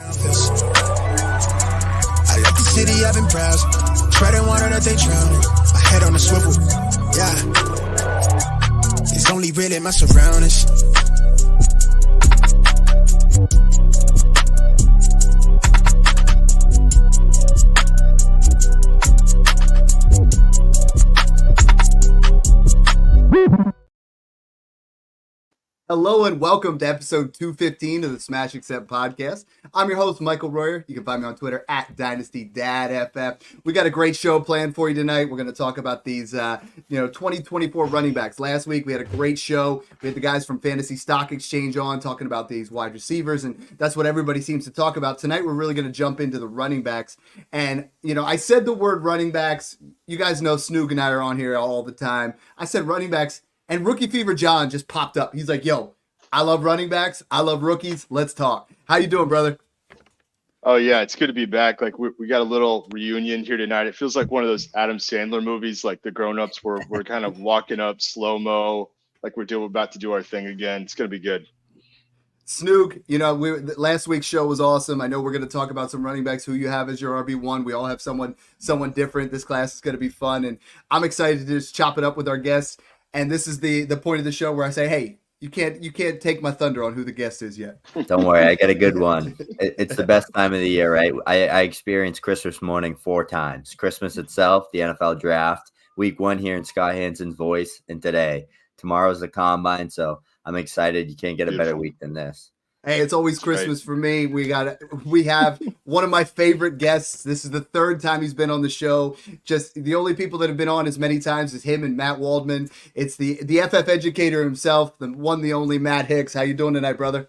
I left the city, I've been browsing, treading water that they drowning. My head on a swivel, yeah. It's only really my surroundings. Hello and welcome to episode 215 of the Smash Accept podcast. I'm your host, Michael Royer. You can find me on Twitter at DynastyDadFF. We got a great show planned for you tonight. We're going to talk about these, 2024 running backs. Last week we had a great show. We had the guys from Fantasy Stock Exchange on talking about these wide receivers, and that's what everybody seems to talk about. Tonight we're really going to jump into the running backs. And, I said the word running backs. You guys know Snoog and I are on here all the time. I said running backs. And Rookie Fever John just popped up. He's like, yo, I love running backs. I love rookies. Let's talk. How you doing, brother? Oh, yeah, it's good to be back. Like, we got a little reunion here tonight. It feels like one of those Adam Sandler movies, like the grown-ups we're kind of walking up slow-mo, like we're about to do our thing again. It's going to be good. Snoog, last week's show was awesome. I know we're going to talk about some running backs who you have as your RB1. We all have someone different. This class is going to be fun, and I'm excited to just chop it up with our guests. And this is the point of the show where I say, hey, you can't take my thunder on who the guest is yet. Don't worry, I got a good one. It's the best time of the year, right? I experienced Christmas morning 4 times. Christmas itself, the NFL draft, week 1 here in Scott Hansen's voice, and today. Tomorrow's the combine, so I'm excited. You can't get a better week than this. Hey, it's always Christmas for me. We have one of my favorite guests. This is the 3rd time he's been on the show. Just the only people that have been on as many times as him and Matt Waldman. It's the FF Educator himself, the one, the only Matt Hicks. How you doing tonight, brother?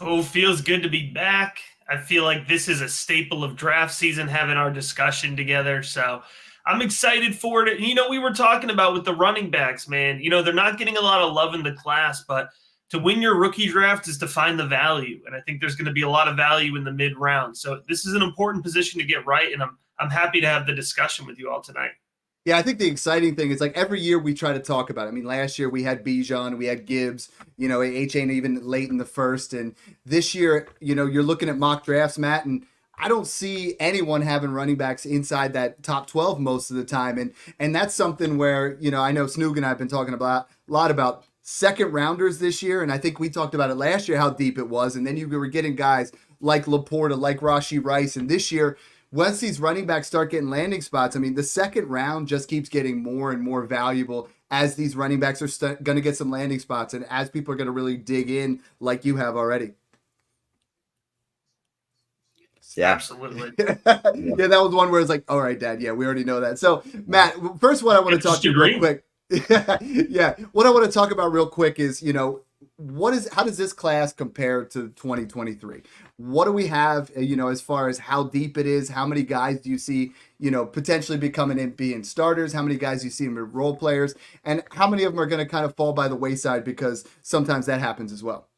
Oh, feels good to be back. I feel like this is a staple of draft season, having our discussion together. So I'm excited for it. And, we were talking about with the running backs, man, they're not getting a lot of love in the class, but to win your rookie draft is to find the value. And I think there's going to be a lot of value in the mid round. So this is an important position to get right. And I'm happy to have the discussion with you all tonight. Yeah, I think the exciting thing is like every year we try to talk about it. I mean, last year we had Bijan, we had Gibbs, H.A. even late in the first. And this year, you're looking at mock drafts, Matt, and I don't see anyone having running backs inside that top 12 most of the time. And that's something where, I know Snoog and I have been talking about a lot about second rounders this year, and I think we talked about it last year how deep it was, and then you were getting guys like Laporta, like Rashee Rice, and this year, once these running backs start getting landing spots, I mean, the second round just keeps getting more and more valuable as these running backs are going to get some landing spots, and as people are going to really dig in like you have already. Yeah, absolutely. Yeah, that was one where it's like, all right, Dad, yeah, we already know that. So, Matt, first what I want to talk to you real quick. Yeah. What I want to talk about real quick is, how does this class compare to 2023? What do we have, as far as how deep it is? How many guys do you see, potentially becoming in being starters? How many guys do you see in role players? And how many of them are going to kind of fall by the wayside because sometimes that happens as well?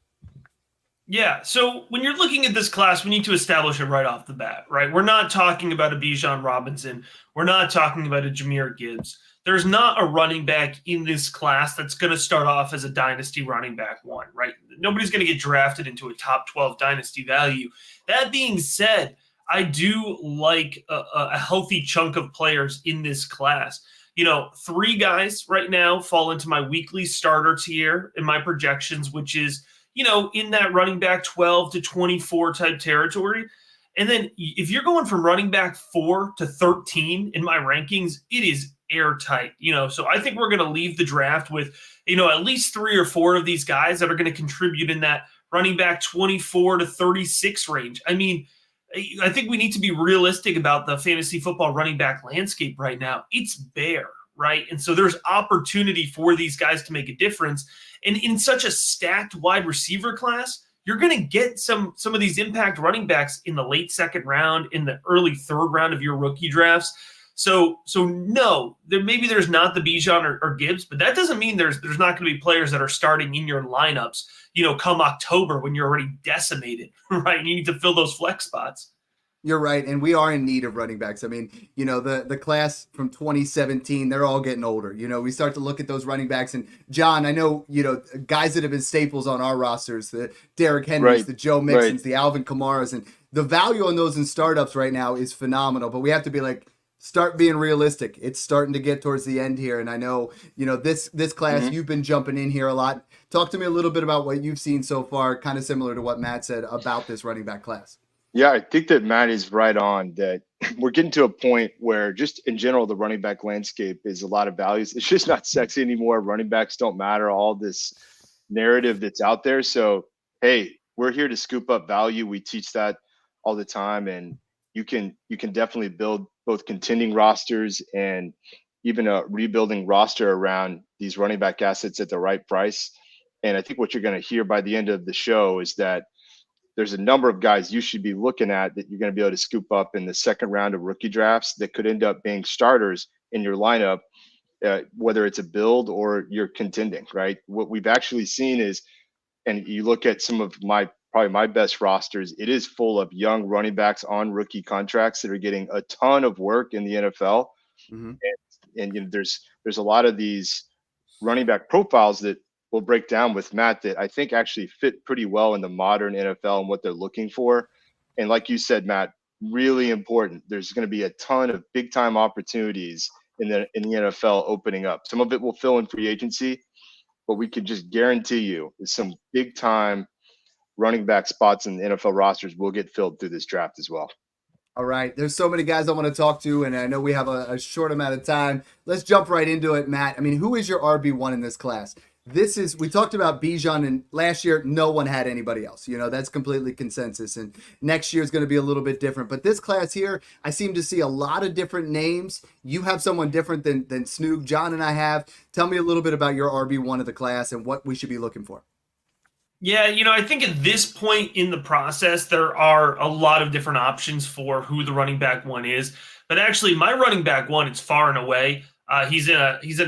Yeah. So when you're looking at this class, we need to establish it right off the bat, right? We're not talking about a Bijan Robinson. We're not talking about a Jahmyr Gibbs. There's not a running back in this class that's going to start off as a dynasty running back 1, right? Nobody's going to get drafted into a top 12 dynasty value. That being said, I do like a healthy chunk of players in this class. 3 guys right now fall into my weekly starter tier in my projections, which is, in that running back 12 to 24 type territory. And then if you're going from running back 4 to 13 in my rankings, it is airtight, so I think we're going to leave the draft with, at least 3 or 4 of these guys that are going to contribute in that running back 24 to 36 range. I mean, I think we need to be realistic about the fantasy football running back landscape right now. It's bare, right? And so there's opportunity for these guys to make a difference. And in such a stacked wide receiver class, you're going to get some of these impact running backs in the late 2nd round, in the early 3rd round of your rookie drafts. So no, maybe there's not the Bijan or Gibbs, but that doesn't mean there's not going to be players that are starting in your lineups, come October when you're already decimated, right? And you need to fill those flex spots. You're right, and we are in need of running backs. I mean, the class from 2017, they're all getting older. We start to look at those running backs, and John, I know, guys that have been staples on our rosters, the Derrick Henrys, Right. the Joe Right. Mixons, the Alvin Kamaras, and the value on those in startups right now is phenomenal. But we have to be like, start being realistic. It's starting to get towards the end here, and I know, this class, Mhm. you've been jumping in here a lot. Talk to me a little bit about what you've seen so far, kind of similar to what Matt said about this running back class. Yeah, I think that Matt is right on that. We're getting to a point where just in general, the running back landscape is a lot of values. It's just not sexy anymore. Running backs don't matter. All this narrative that's out there. So, hey, we're here to scoop up value. We teach that all the time, and you can definitely build both contending rosters and even a rebuilding roster around these running back assets at the right price. And I think what you're going to hear by the end of the show is that there's a number of guys you should be looking at that you're going to be able to scoop up in the second round of rookie drafts that could end up being starters in your lineup, whether it's a build or you're contending, right? What we've actually seen is, and you look at some of probably my best rosters, it is full of young running backs on rookie contracts that are getting a ton of work in the NFL. Mm-hmm. And there's a lot of these running back profiles that we'll break down with Matt that I think actually fit pretty well in the modern NFL and what they're looking for. And like you said, Matt, really important. There's going to be a ton of big time opportunities in the NFL opening up. Some of it will fill in free agency, but we can just guarantee you some big time running back spots in the NFL rosters will get filled through this draft as well. All right. There's so many guys I want to talk to, and I know we have a short amount of time. Let's jump right into it, Matt. I mean, who is your RB1 in this class? We talked about Bijan, and last year, no one had anybody else. That's completely consensus. And next year is going to be a little bit different. But this class here, I seem to see a lot of different names. You have someone different than Snoog, John, and I have. Tell me a little bit about your RB1 of the class and what we should be looking for. Yeah, I think at this point in the process, there are a lot of different options for who the running back one is. But actually, my running back one, it's far and away. He's in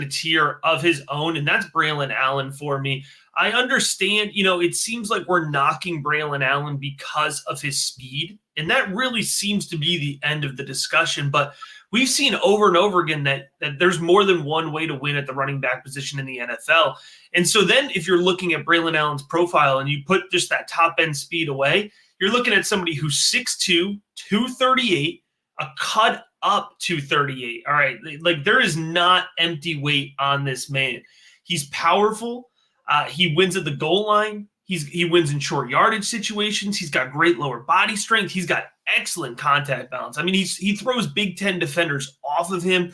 a tier of his own, and that's Braylon Allen for me. I understand, it seems like we're knocking Braylon Allen because of his speed, and that really seems to be the end of the discussion. But we've seen over and over again that there's more than one way to win at the running back position in the NFL. And so then if you're looking at Braylon Allen's profile and you put just that top end speed away, you're looking at somebody who's 6'2", 238, a cut up 238. All right. Like there is not empty weight on this man. He's powerful. He wins at the goal line. He wins in short yardage situations. He's got great lower body strength. He's got excellent contact balance. I mean, he throws Big Ten defenders off of him.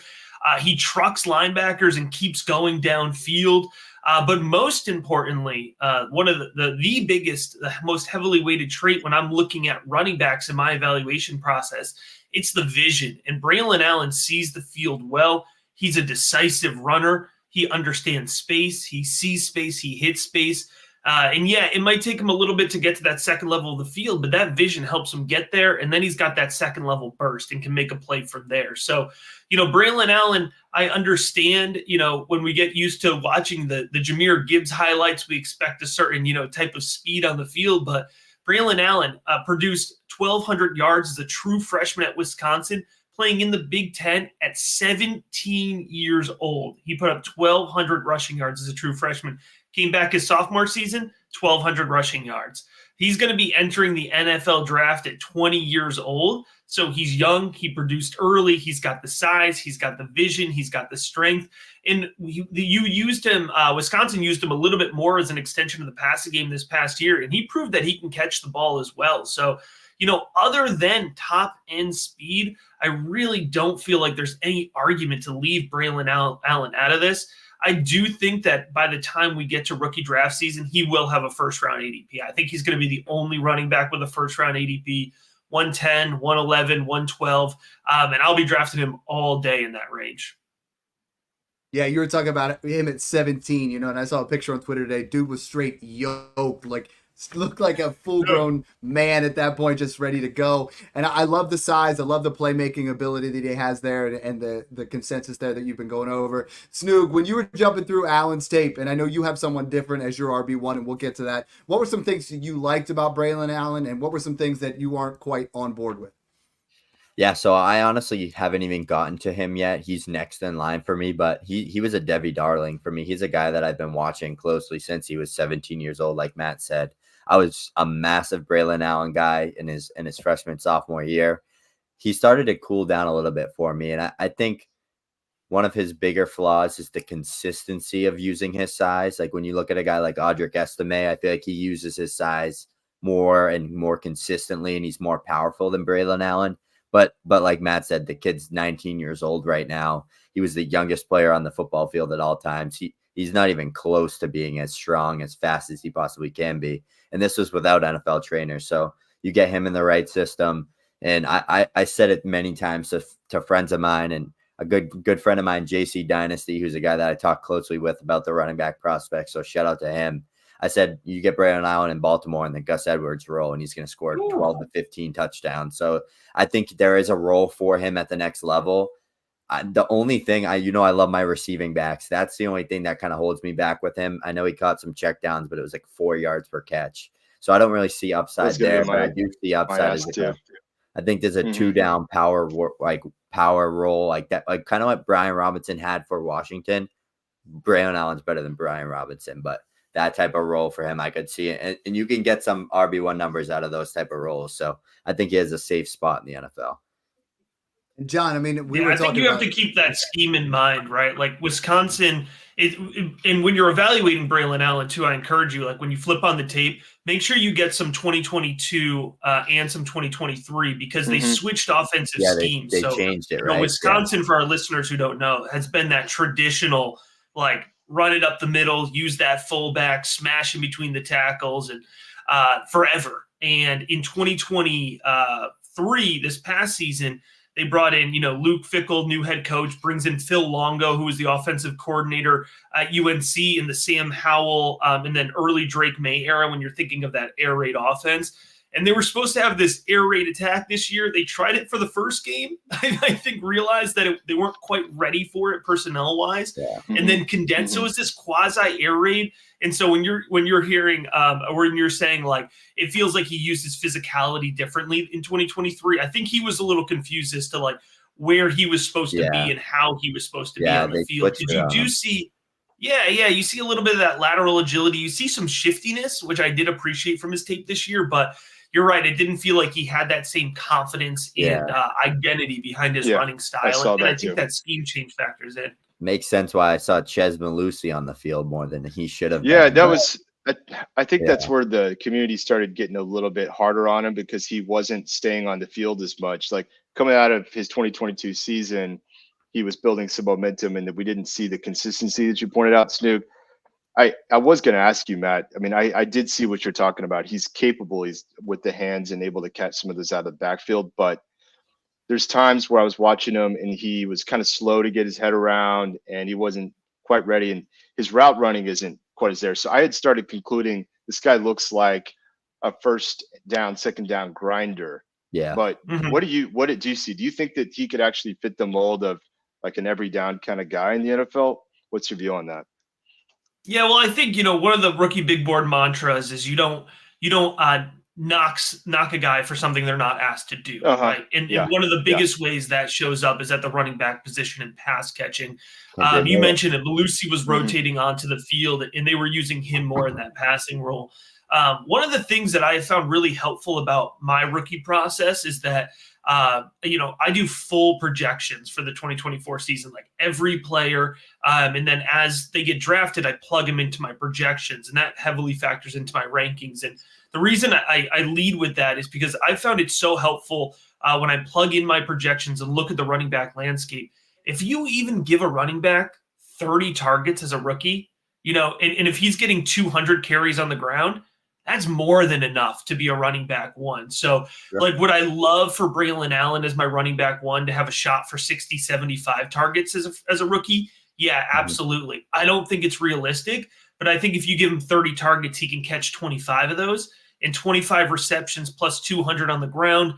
He trucks linebackers and keeps going downfield. But most importantly, one of the biggest, the most heavily weighted trait when I'm looking at running backs in my evaluation process, it's the vision. And Braylon Allen sees the field well. He's a decisive runner. He understands space. He sees space. He hits space. And yeah, it might take him a little bit to get to that second level of the field, but that vision helps him get there. And then he's got that second level burst and can make a play from there. So, Braylon Allen, I understand, when we get used to watching the Jahmyr Gibbs highlights, we expect a certain, type of speed on the field. But Braylon Allen produced 1,200 yards as a true freshman at Wisconsin, playing in the Big Ten at 17 years old. He put up 1,200 rushing yards as a true freshman. Came back his sophomore season, 1,200 rushing yards. He's going to be entering the NFL draft at 20 years old. So he's young. He produced early. He's got the size. He's got the vision. He's got the strength. And you used him, Wisconsin used him a little bit more as an extension of the passing game this past year. And he proved that he can catch the ball as well. So, other than top end speed, I really don't feel like there's any argument to leave Braylon Allen out of this. I do think that by the time we get to rookie draft season, he will have a first-round ADP. I think he's going to be the only running back with a first-round ADP, 110, 111, 112, and I'll be drafting him all day in that range. Yeah, you were talking about him at 17, and I saw a picture on Twitter today. Dude was straight yoked, looked like a full-grown man at that point, just ready to go. And I love the size. I love the playmaking ability that he has there and the consensus there that you've been going over. Snoog, when you were jumping through Allen's tape, and I know you have someone different as your RB1, and we'll get to that, what were some things that you liked about Braylon Allen, and what were some things that you aren't quite on board with? Yeah, so I honestly haven't even gotten to him yet. He's next in line for me, but he was a Debbie Darling for me. He's a guy that I've been watching closely since he was 17 years old, like Matt said. I was a massive Braylon Allen guy in his freshman sophomore year. He started to cool down a little bit for me, and I think one of his bigger flaws is the consistency of using his size. Like when you look at a guy like Audric Estime, I feel like he uses his size more and more consistently, and he's more powerful than Braylon Allen. But like Matt said, the kid's 19 years old right now. He was the youngest player on the football field at all times. He's not even close to being as strong, as fast as he possibly can be. And this was without NFL trainers. So you get him in the right system. And I said it many times to friends of mine, and a good friend of mine, JC Dynasty, who's a guy that I talk closely with about the running back prospects. So shout out to him. I said, you get Braylon Allen in Baltimore and then Gus Edwards role, and he's going to score 12 to 15 touchdowns. So I think there is a role for him at the next level. The only thing I love my receiving backs. That's the only thing that kind of holds me back with him. I know he caught some checkdowns, but it was like 4 yards per catch. So I don't really see upside there, but I do see upside as I think there's a 2-down power role like that, like kind of what Brian Robinson had for Washington. Braylon Allen's better than Brian Robinson, but that type of role for him, I could see it. And you can get some RB1 numbers out of those type of roles. So I think he has a safe spot in the NFL. John, I mean, I think you have to keep that scheme in mind, right? Like Wisconsin, and when you're evaluating Braylon Allen too, I encourage you, like when you flip on the tape, make sure you get some 2022 and some 2023 because they switched offensive schemes. They changed it, right? Wisconsin, for our listeners who don't know, has been that traditional, like run it up the middle, use that fullback, smash in between the tackles, and forever. And in 2023, this past season, they brought in, Luke Fickell, new head coach, brings in Phil Longo, who was the offensive coordinator at UNC in the Sam Howell and then early Drake May era when you're thinking of that air raid offense. And they were supposed to have this air raid attack this year. They tried it for the first game. I think realized that they weren't quite ready for it personnel-wise. Yeah. And then condensed. So it was this quasi air raid. And so when you're hearing or when you're saying like it feels like he used his physicality differently in 2023, I think he was a little confused as to like where he was supposed to be and how he was supposed to be on the field. Because you do see you see a little bit of that lateral agility. You see some shiftiness, which I did appreciate from his tape this year, but you're right. It didn't feel like he had that same confidence and identity behind his running style. And I think that scheme change factors in. Makes sense why I saw Ches Malusi on the field more than he should have. Yeah, that was – I think that's where the community started getting a little bit harder on him because he wasn't staying on the field as much. Like coming out of his 2022 season, he was building some momentum and we didn't see the consistency that you pointed out, Snoop. I was going to ask you, Matt. I mean, I did see what you're talking about. He's capable. He's with the hands and able to catch some of those out of the backfield. But there's times where I was watching him and he was kind of slow to get his head around and he wasn't quite ready. And his route running isn't quite as there. So I had started concluding this guy looks like a first down, second down grinder. Yeah. But what did you see? Do you think that he could actually fit the mold of like an every down kind of guy in the NFL? What's your view on that? Yeah, well, I think, one of the rookie big board mantras is you don't knock a guy for something they're not asked to do, right? And one of the biggest ways that shows up is at the running back position and pass catching. You mentioned that Malusi was rotating onto the field, and they were using him more in that passing role. One of the things that I have found really helpful about my rookie process is that I do full projections for the 2024 season, like every player. And then as they get drafted, I plug them into my projections, and that heavily factors into my rankings. And the reason I lead with that is because I found it so helpful when I plug in my projections and look at the running back landscape. If you even give a running back 30 targets as a rookie, and if he's getting 200 carries on the ground, that's more than enough to be a running back one. So like would I love for Braylon Allen as my running back one to have a shot for 60, 75 targets as a rookie? Yeah, absolutely. I don't think it's realistic, but I think if you give him 30 targets, he can catch 25 of those and 25 receptions plus 200 on the ground.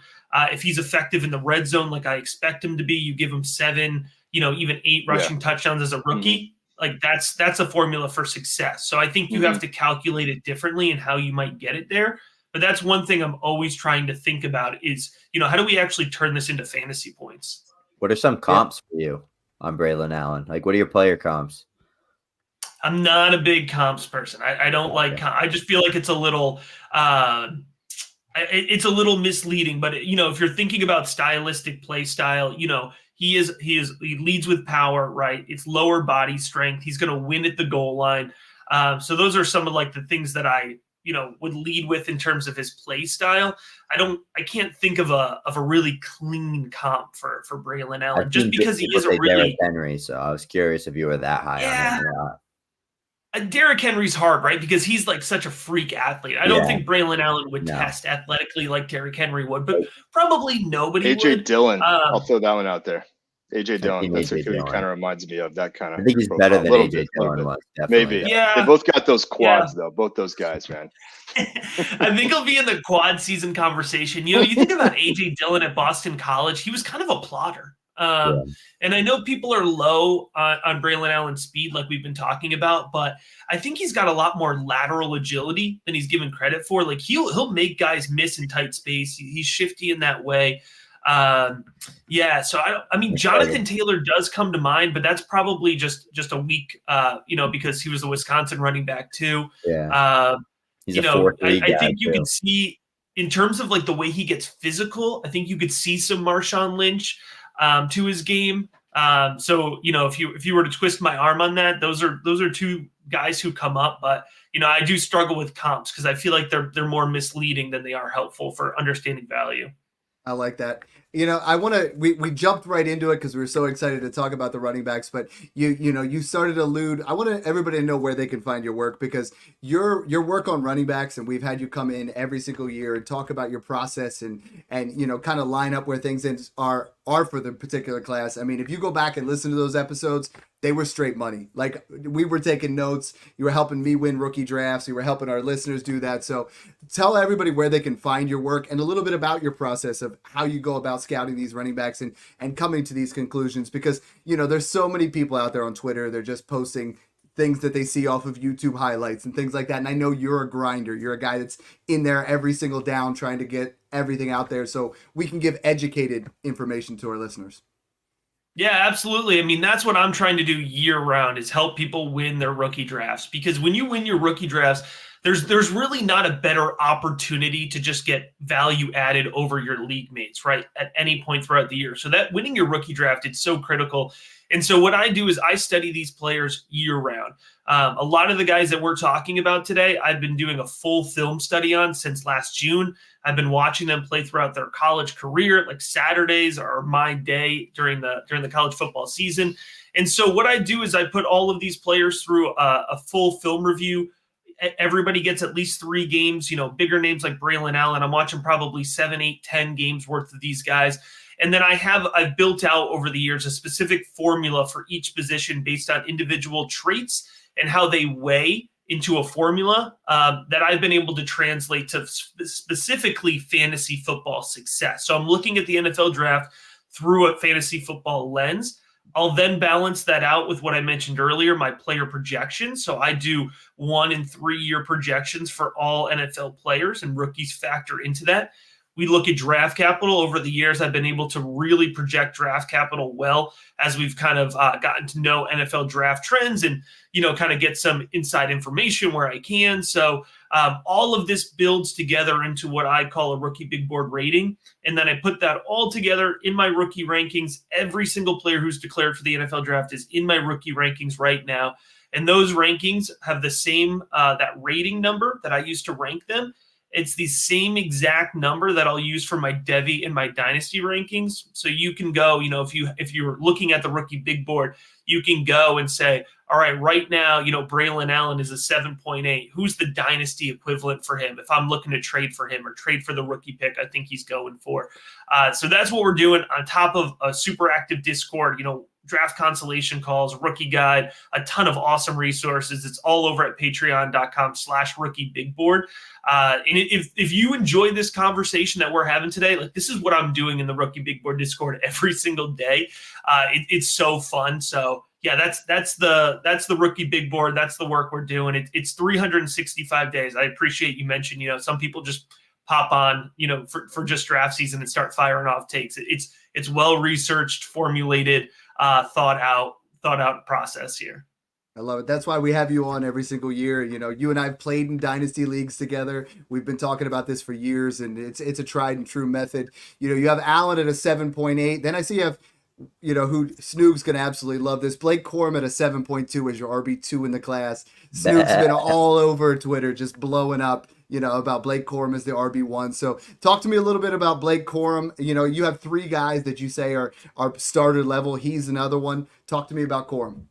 If he's effective in the red zone, like I expect him to be, you give him 7, even 8 rushing touchdowns as a rookie. Like that's a formula for success. So I think you have to calculate it differently and how you might get it there. But that's one thing I'm always trying to think about is, how do we actually turn this into fantasy points? What are some comps for you on Braylon Allen? Like, what are your player comps? I'm not a big comps person. I don't like. I just feel like it's a little. It's a little misleading. But if you're thinking about stylistic play style, he leads with power, right? It's lower body strength. He's going to win at the goal line. So those are some of like the things that I would lead with in terms of his play style. I can't think of a really clean comp for Braylon Allen just because he is a really Derrick Henry. So I was curious if you were that high on him or not. Derrick Henry's hard, right? Because he's like such a freak athlete. I don't think Braylon Allen would test athletically like Derrick Henry would, but probably nobody would. AJ Dillon. I'll throw that one out there. AJ Dillon. That's who he kind of reminds me of. That kind of. I think he's better than AJ Dillon was. Maybe. Yeah. They both got those quads though. Both those guys, man. I think he'll be in the quad season conversation. You think about AJ Dillon at Boston College. He was kind of a plotter. And I know people are low on Braylon Allen's speed, like we've been talking about, but I think he's got a lot more lateral agility than he's given credit for. Like he'll make guys miss in tight space. He's shifty in that way. So I mean, Jonathan Taylor does come to mind, but that's probably just a week, because he was a Wisconsin running back too. Yeah. He's a 4-3 guy I think you too. can see in terms of like the way he gets physical. I think you could see some Marshawn Lynch to his game. So if you were to twist my arm on that, those are two guys who come up, but I do struggle with comps because I feel like they're more misleading than they are helpful for understanding value. I like that. We jumped right into it because we were so excited to talk about the running backs, but you started to allude. I want everybody to know where they can find your work because your work on running backs, and we've had you come in every single year and talk about your process and kind of line up where things are for the particular class. I mean, if you go back and listen to those episodes, they were straight money. Like we were taking notes. You were helping me win rookie drafts. You were helping our listeners do that. So tell everybody where they can find your work and a little bit about your process of how you go about scouting these running backs and coming to these conclusions, because there's so many people out there on Twitter. They're just posting things that they see off of YouTube highlights and things like that. And I know you're a grinder. You're a guy that's in there every single down trying to get everything out there so we can give educated information to our listeners. Yeah, absolutely. I mean, that's what I'm trying to do year round is help people win their rookie drafts, because when you win your rookie drafts, there's really not a better opportunity to just get value added over your league mates, right, at any point throughout the year. So that winning your rookie draft, it's so critical. And so what I do is I study these players year round. A lot of the guys that we're talking about today, I've been doing a full film study on since last June. I've been watching them play throughout their college career. Like Saturdays are my day during the college football season. And so what I do is I put all of these players through a full film review. Everybody gets at least 3 games, bigger names like Braylon Allen. I'm watching probably 7, 8, 10 games worth of these guys. And then I've built out over the years a specific formula for each position based on individual traits and how they weigh into a formula that I've been able to translate to specifically fantasy football success. So I'm looking at the NFL draft through a fantasy football lens. I'll then balance that out with what I mentioned earlier, my player projections. So I do 1 and 3 year projections for all NFL players, and rookies factor into that. We look at draft capital. Over the years, I've been able to really project draft capital well as we've kind of gotten to know NFL draft trends and, kind of get some inside information where I can. So all of this builds together into what I call a rookie big board rating. And then I put that all together in my rookie rankings. Every single player who's declared for the NFL draft is in my rookie rankings right now. And those rankings have the same, that rating number that I used to rank them. It's the same exact number that I'll use for my Devy and my Dynasty rankings. So you can go, if you're looking at the rookie big board, you can go and say, all right, right now, Braylon Allen is a 7.8. Who's the Dynasty equivalent for him? If I'm looking to trade for him or trade for the rookie pick, I think he's going for. So that's what we're doing on top of a super active Discord, draft consolation calls, rookie guide, a ton of awesome resources. It's all over at patreon.com/rookiebigboard. And if you enjoy this conversation that we're having today, like this is what I'm doing in the Rookie Big Board Discord every single day. It's so fun. So yeah, that's the Rookie Big Board. That's the work we're doing. It's 365 days. I appreciate you mentioned, some people just pop on, for just draft season and start firing off takes. It's well researched, formulated, thought out process here. I love it. That's why we have you on every single year. You and I have played in dynasty leagues together. We've been talking about this for years, and it's a tried and true method. You have Allen at a 7.8. Then I see you have, who Snoog's going to absolutely love this. Blake Corum at a 7.2 as your RB2 in the class. Snoog's been all over Twitter just blowing up, about Blake Corum as the RB1. So talk to me a little bit about Blake Corum. You have 3 guys that you say are starter level. He's another one. Talk to me about Corum.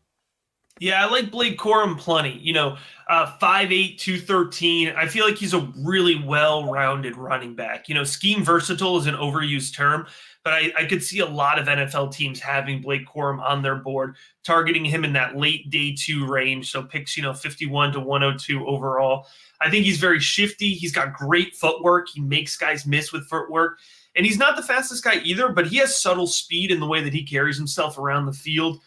Yeah, I like Blake Corum plenty. 5'8", 213. I feel like he's a really well-rounded running back. Scheme versatile is an overused term, but I could see a lot of NFL teams having Blake Corum on their board, targeting him in that late day 2 range. So picks, 51 to 102 overall. I think he's very shifty. He's got great footwork. He makes guys miss with footwork. And he's not the fastest guy either, but he has subtle speed in the way that he carries himself around the field.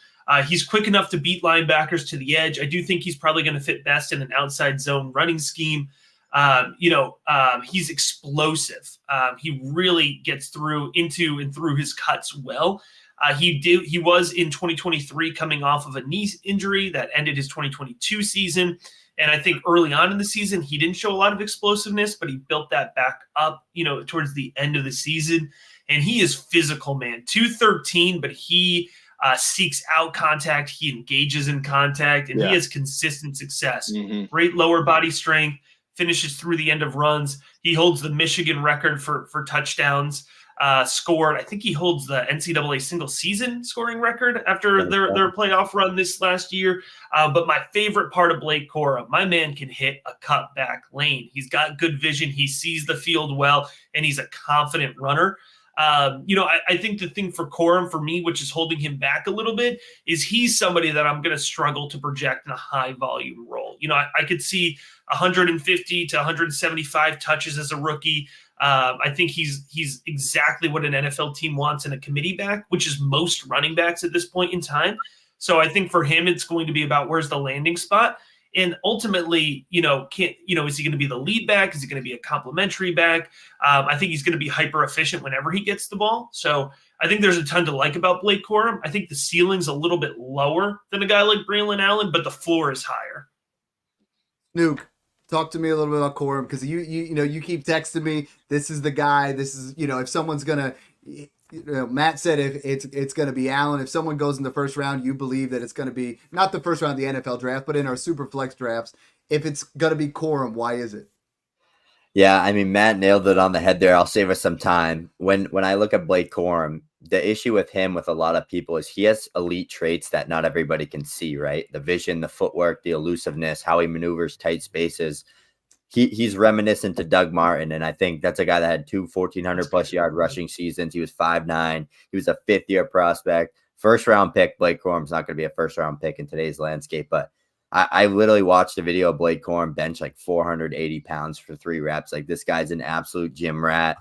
He's quick enough to beat linebackers to the edge. I do think he's probably going to fit best in an outside zone running scheme. He's explosive. He really gets into and through his cuts well. He was in 2023 coming off of a knee injury that ended his 2022 season. And I think early on in the season, he didn't show a lot of explosiveness, but he built that back up, towards the end of the season. And he is physical, man. 213, but he seeks out contact. He engages in contact, and he has consistent success. Mm-hmm. Great lower body strength, finishes through the end of runs. He holds the Michigan record for touchdowns scored. I think he holds the NCAA single season scoring record after their playoff run this last year. But my favorite part of Blake Corum, my man can hit a cutback lane. He's got good vision. He sees the field well, and he's a confident runner. I think the thing for Corum, for me, which is holding him back a little bit, is he's somebody that I'm going to struggle to project in a high volume role. I could see 150 to 175 touches as a rookie. I think he's exactly what an NFL team wants in a committee back, which is most running backs at this point in time. So I think for him, it's going to be about where's the landing spot. And ultimately, is he going to be the lead back? Is he going to be a complimentary back? I think he's going to be hyper efficient whenever he gets the ball. So I think there's a ton to like about Blake Corum. I think the ceiling's a little bit lower than a guy like Braylon Allen, but the floor is higher. Nuke, talk to me a little bit about Corum, because you keep texting me. This is the guy. This is if someone's gonna. Matt said if it's going to be Allen. If someone goes in the first round, you believe that it's going to be not the first round of the NFL draft, but in our super flex drafts. If it's going to be Corum, why is it? Yeah, I mean, Matt nailed it on the head there. I'll save us some time. When I look at Blake Corum, the issue with him with a lot of people is he has elite traits that not everybody can see, right? The vision, the footwork, the elusiveness, how he maneuvers tight spaces. He's reminiscent to Doug Martin, and I think that's a guy that had 2 1,400+ yard rushing seasons. He was 5'9". He was a 5th-year prospect. First-round pick. Blake Corum's not going to be a first-round pick in today's landscape, but I literally watched a video of Blake Corum bench like 480 pounds for 3 reps. Like, this guy's an absolute gym rat.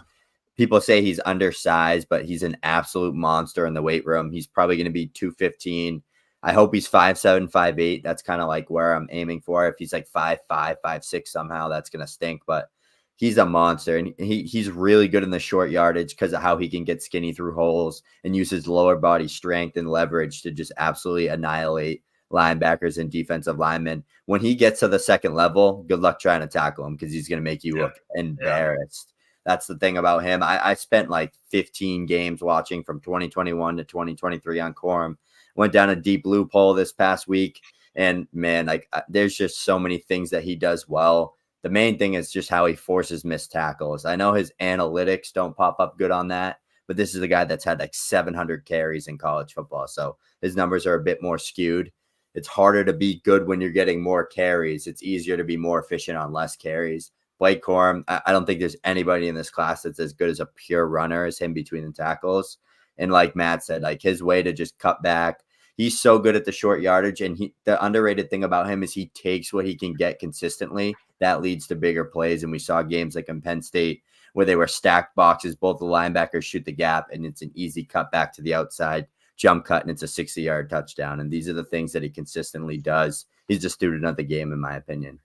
People say he's undersized, but he's an absolute monster in the weight room. He's probably going to be 215. I hope he's 5'7", 5'8". That's kind of like where I'm aiming for. If he's like 5'5", 5'6", somehow that's going to stink. But he's a monster, and he's really good in the short yardage because of how he can get skinny through holes and use his lower body strength and leverage to just absolutely annihilate linebackers and defensive linemen. When he gets to the second level, good luck trying to tackle him because he's going to make you look embarrassed. That's the thing about him. I spent like 15 games watching from 2021 to 2023 on Corum. Went down a deep loophole this past week, and man, like there's just so many things that he does well. The main thing is just how he forces missed tackles. I know his analytics don't pop up good on that, but this is a guy that's had like 700 carries in college football, so his numbers are a bit more skewed. It's harder to be good when you're getting more carries. It's easier to be more efficient on less carries. Blake Corum, I don't think there's anybody in this class that's as good as a pure runner as him between the tackles. And like Matt said, like his way to just cut back, he's so good at the short yardage. And the underrated thing about him is he takes what he can get consistently. That leads to bigger plays. And we saw games like in Penn State where they were stacked boxes. Both the linebackers shoot the gap, and it's an easy cut back to the outside, jump cut, and it's a 60-yard touchdown. And these are the things that he consistently does. He's a student of the game, in my opinion.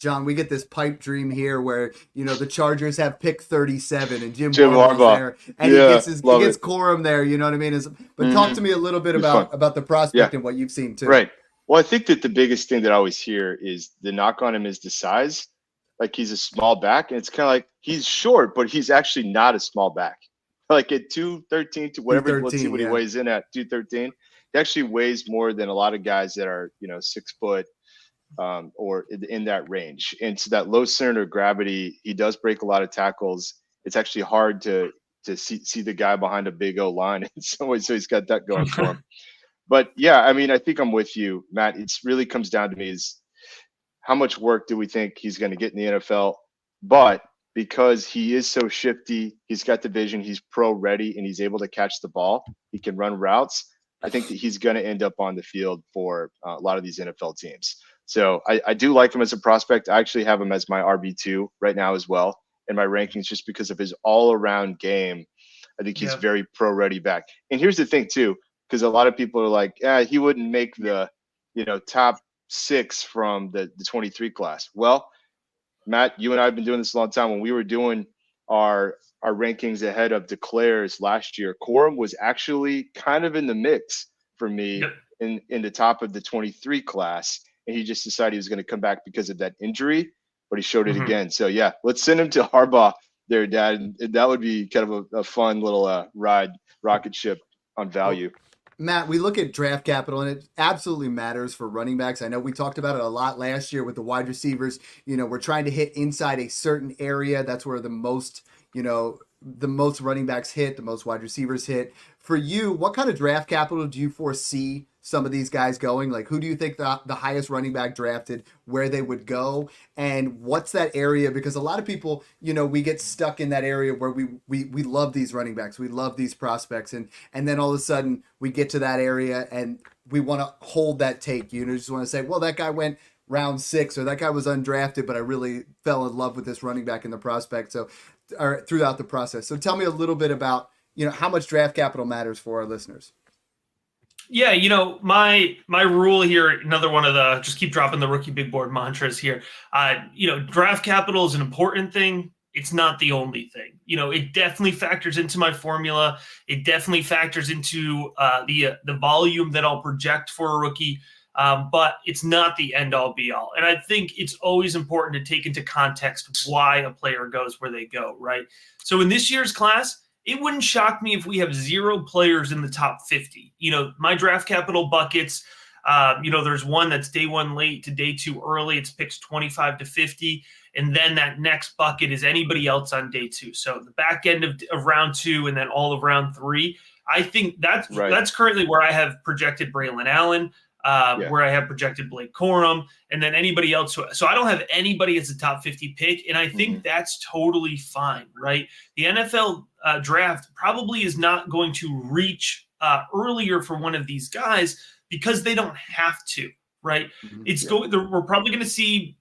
John, we get this pipe dream here where, the Chargers have pick 37 and Jim Jim Harbaugh's Harbaugh. there and Yeah, he love gets it. Corum there, you know what I mean? But talk to me a little bit Be fun. about the prospect and what you've seen too. Right. Well, I think that the biggest thing that I always hear is the knock on him is the size. Like he's a small back, and it's kind of like he's short, but he's actually not a small back. Like at 213 to whatever, let's see what he weighs in at 213. He actually weighs more than a lot of guys that are 6 foot or in that range. And so that low center of gravity, he does break a lot of tackles. It's actually hard to see the guy behind a big O line in some ways. So he's got that going for him. But yeah, I mean, I think I'm with you, Matt. It really comes down to me is how much work do we think he's going to get in the NFL? But because he is so shifty, he's got the vision, he's pro ready, and he's able to catch the ball. He can run routes. I think that he's going to end up on the field for a lot of these NFL teams. So I do like him as a prospect. I actually have him as my RB2 right now as well in my rankings, just because of his all-around game. I think he's very pro-ready back. And here's the thing too, because a lot of people are like, he wouldn't make the top 6 from the 23 class. Well, Matt, you and I have been doing this a long time. When we were doing our rankings ahead of declares last year, Corum was actually kind of in the mix for me in the top of the 23 class. And he just decided he was going to come back because of that injury, but he showed it again. So yeah, let's send him to Harbaugh there, Dad. And that would be kind of a fun little rocket ship on value. Matt, we look at draft capital, and it absolutely matters for running backs. I know we talked about it a lot last year with the wide receivers. We're trying to hit inside a certain area. That's where the most running backs hit, the most wide receivers hit. For you, what kind of draft capital do you foresee some of these guys going? Like, who do you think the highest running back drafted, where they would go, and what's that area? Because a lot of people, we get stuck in that area where we love these running backs, we love these prospects, and then all of a sudden we get to that area and we want to hold that take. Just want to say, well, that guy went round 6, or that guy was undrafted, but I really fell in love with this running back and the prospect. So, or throughout the process. So tell me a little bit about how much draft capital matters for our listeners. Yeah, my rule here, another one of the just keep dropping the rookie big board mantras here. Draft capital is an important thing. It's not the only thing. It definitely factors into my formula. It definitely factors into the volume that I'll project for a rookie. But it's not the end all be all. And I think it's always important to take into context why a player goes where they go, right? So in this year's class, it wouldn't shock me if we have 0 players in the top 50. My draft capital buckets, there's one that's day 1 late to day 2 early. It's picks 25 to 50. And then that next bucket is anybody else on day 2. So the back end of round 2 and then all of round 3. I think that's currently where I have projected Braylon Allen, where I have projected Blake Corum, and then anybody else. So I don't have anybody as a top 50 pick, and I think that's totally fine, right? The NFL draft probably is not going to reach earlier for one of these guys because they don't have to, right? We're probably going to see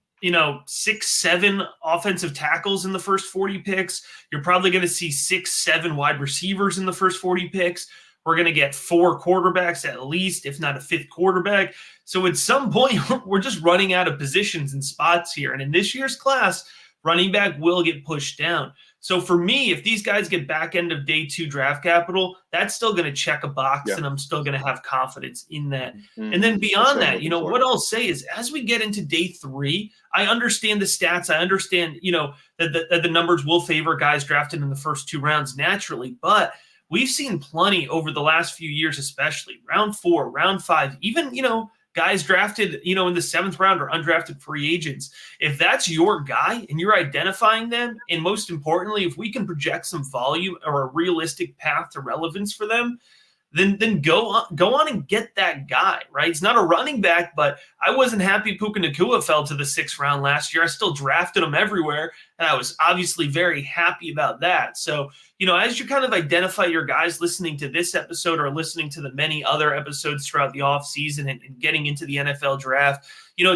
6, 7 offensive tackles in the first 40 picks. You're probably going to see 6, 7 wide receivers in the first 40 picks. We're going to get 4 quarterbacks at least, if not a 5th quarterback. So at some point, we're just running out of positions and spots here. And in this year's class, running back will get pushed down. So for me, if these guys get back end of day 2 draft capital, that's still going to check a box, and I'm still going to have confidence in that. And then beyond that, what I'll say is as we get into day 3, I understand the stats. I understand, that the numbers will favor guys drafted in the first 2 rounds naturally, but we've seen plenty over the last few years, especially round 4, round 5, even, guys drafted, in the 7th round or undrafted free agents. If that's your guy and you're identifying them, and most importantly, if we can project some volume or a realistic path to relevance for them, then go on and get that guy, right? It's not a running back, but I wasn't happy Puka Nacua fell to the 6th round last year. I still drafted him everywhere, and I was obviously very happy about that. So, as you kind of identify your guys listening to this episode or listening to the many other episodes throughout the offseason and getting into the NFL draft,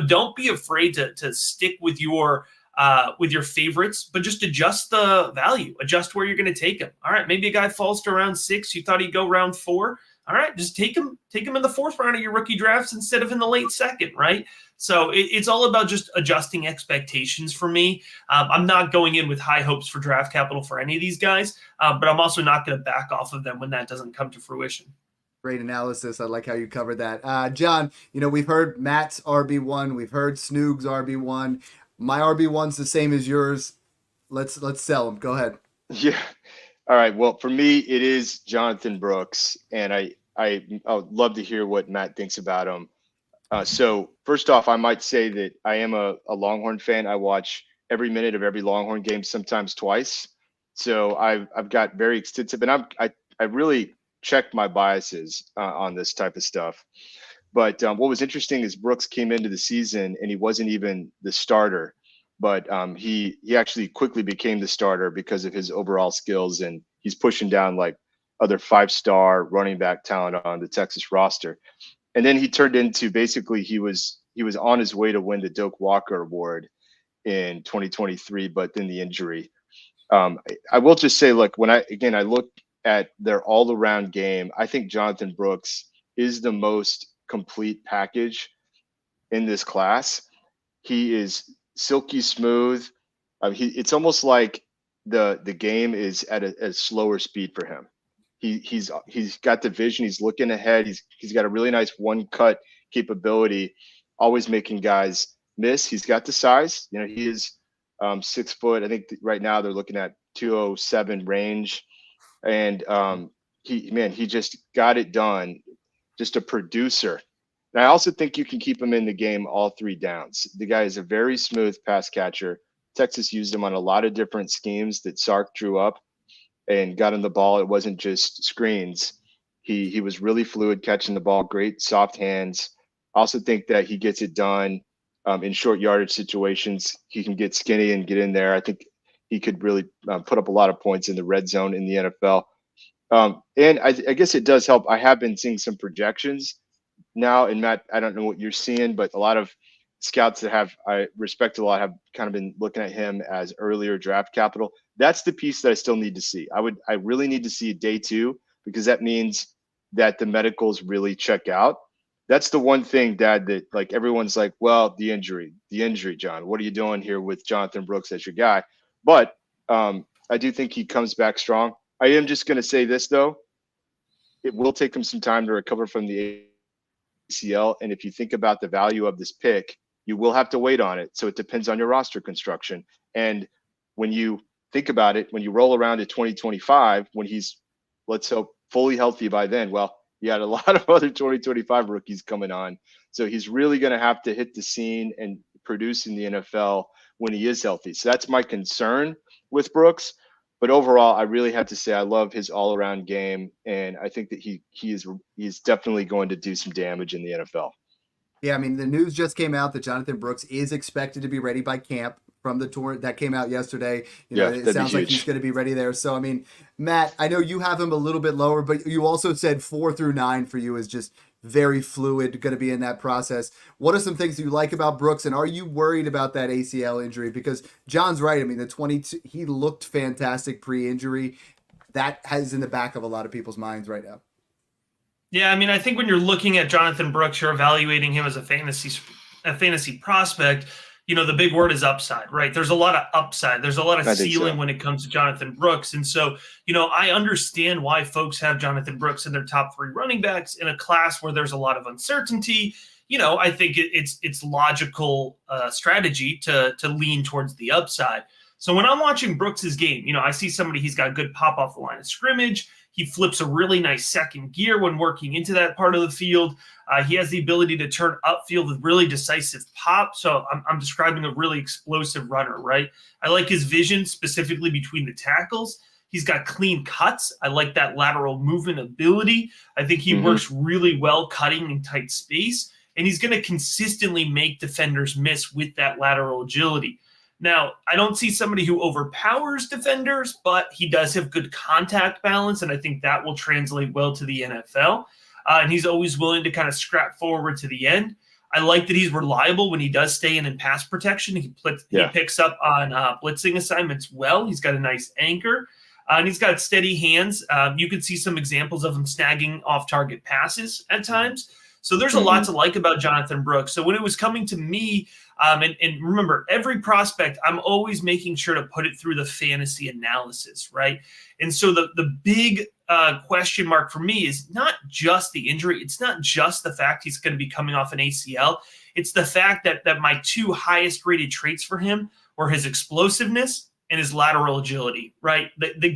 don't be afraid to stick with your favorites, but just adjust the value, adjust where you're going to take him. All right, maybe a guy falls to round 6. You thought he'd go round 4. all right, just take him in the 4th round of your rookie drafts instead of in the late 2nd, right? So it's all about just adjusting expectations for me. I'm not going in with high hopes for draft capital for any of these guys, but I'm also not going to back off of them when that doesn't come to fruition. Great analysis. I like how you covered that. John, we've heard Matt's RB1. We've heard Snoog's RB1. My RB1's the same as yours. Let's sell them. Go ahead. Yeah. All right. Well, for me, it is Jonathan Brooks, and I would love to hear what Matt thinks about him. So first off, I might say that I am a Longhorn fan. I watch every minute of every Longhorn game, sometimes twice. So I've got very extensive, and I really check my biases on this type of stuff. But what was interesting is Brooks came into the season and he wasn't even the starter, but he actually quickly became the starter because of his overall skills, and he's pushing down like other 5-star running back talent on the Texas roster. And then he turned into, basically he was on his way to win the Doak Walker Award in 2023, but then the injury. I will just say, look, when I look at their all-around game, I think Jonathan Brooks is the most complete package in this class. He is silky smooth. It's almost like the game is at a slower speed for him. He's got the vision. He's looking ahead. He's got a really nice one-cut capability, always making guys miss. He's got the size. He is 6 foot. I think right now they're looking at 207 range. And he just got it done. Just a producer. And I also think you can keep him in the game all 3 downs. The guy is a very smooth pass catcher. Texas used him on a lot of different schemes that Sark drew up and got him the ball. It wasn't just screens. He was really fluid catching the ball, great soft hands. I also think that he gets it done in short yardage situations. He can get skinny and get in there. I think he could really put up a lot of points in the red zone in the NFL. And I guess it does help. I have been seeing some projections now, and Matt, I don't know what you're seeing, but a lot of scouts that I respect a lot have kind of been looking at him as earlier draft capital. That's the piece that I still need to see. I really need to see day 2, because that means that the medicals really check out. That's the one thing, Dad, that like everyone's like, well, the injury, John, what are you doing here with Jonathan Brooks as your guy? But I do think he comes back strong. I am just going to say this, though. It will take him some time to recover from the ACL. And if you think about the value of this pick, you will have to wait on it. So it depends on your roster construction. And when you think about it, when you roll around to 2025, when he's, let's hope, fully healthy by then, well, you had a lot of other 2025 rookies coming on. So he's really going to have to hit the scene and produce in the NFL when he is healthy. So that's my concern with Brooks. But overall, I really have to say I love his all-around game, and I think that he's definitely going to do some damage in the NFL. Yeah, I mean, the news just came out that Jonathan Brooks is expected to be ready by camp from the tour that came out yesterday. It sounds like he's going to be ready there. So, I mean, Matt, I know you have him a little bit lower, but you also said 4 through 9 for you is just very fluid, going to be in that process. What are some things you like about Brooks, and are you worried about that ACL injury? Because John's right. I mean, the 22, he looked fantastic pre-injury. That is in the back of a lot of people's minds right now. Yeah, I mean, I think when you're looking at Jonathan Brooks, you're evaluating him as a fantasy prospect. The big word is upside, right? There's a lot of upside. There's a lot of ceiling when it comes to Jonathan Brooks. And so, I understand why folks have Jonathan Brooks in their top 3 running backs in a class where there's a lot of uncertainty. I think it's logical strategy to lean towards the upside. So when I'm watching Brooks's game, I see somebody, he's got good pop off the line of scrimmage. He flips a really nice second gear when working into that part of the field. He has the ability to turn upfield with really decisive pop. So I'm describing a really explosive runner, right? I like his vision specifically between the tackles. He's got clean cuts. I like that lateral movement ability. I think he works really well cutting in tight space. And he's going to consistently make defenders miss with that lateral agility. Now, I don't see somebody who overpowers defenders, but he does have good contact balance, and I think that will translate well to the NFL. And he's always willing to kind of scrap forward to the end. I like that he's reliable when he does stay in pass protection. He picks up on blitzing assignments well. He's got a nice anchor. And he's got steady hands. You could see some examples of him snagging off-target passes at times. So there's a lot to like about Jonathan Brooks. So when it was coming to me, and remember, every prospect, I'm always making sure to put it through the fantasy analysis, right? And so the big question mark for me is not just the injury. It's not just the fact he's going to be coming off an ACL. It's the fact that my two highest rated traits for him were his explosiveness and his lateral agility, right?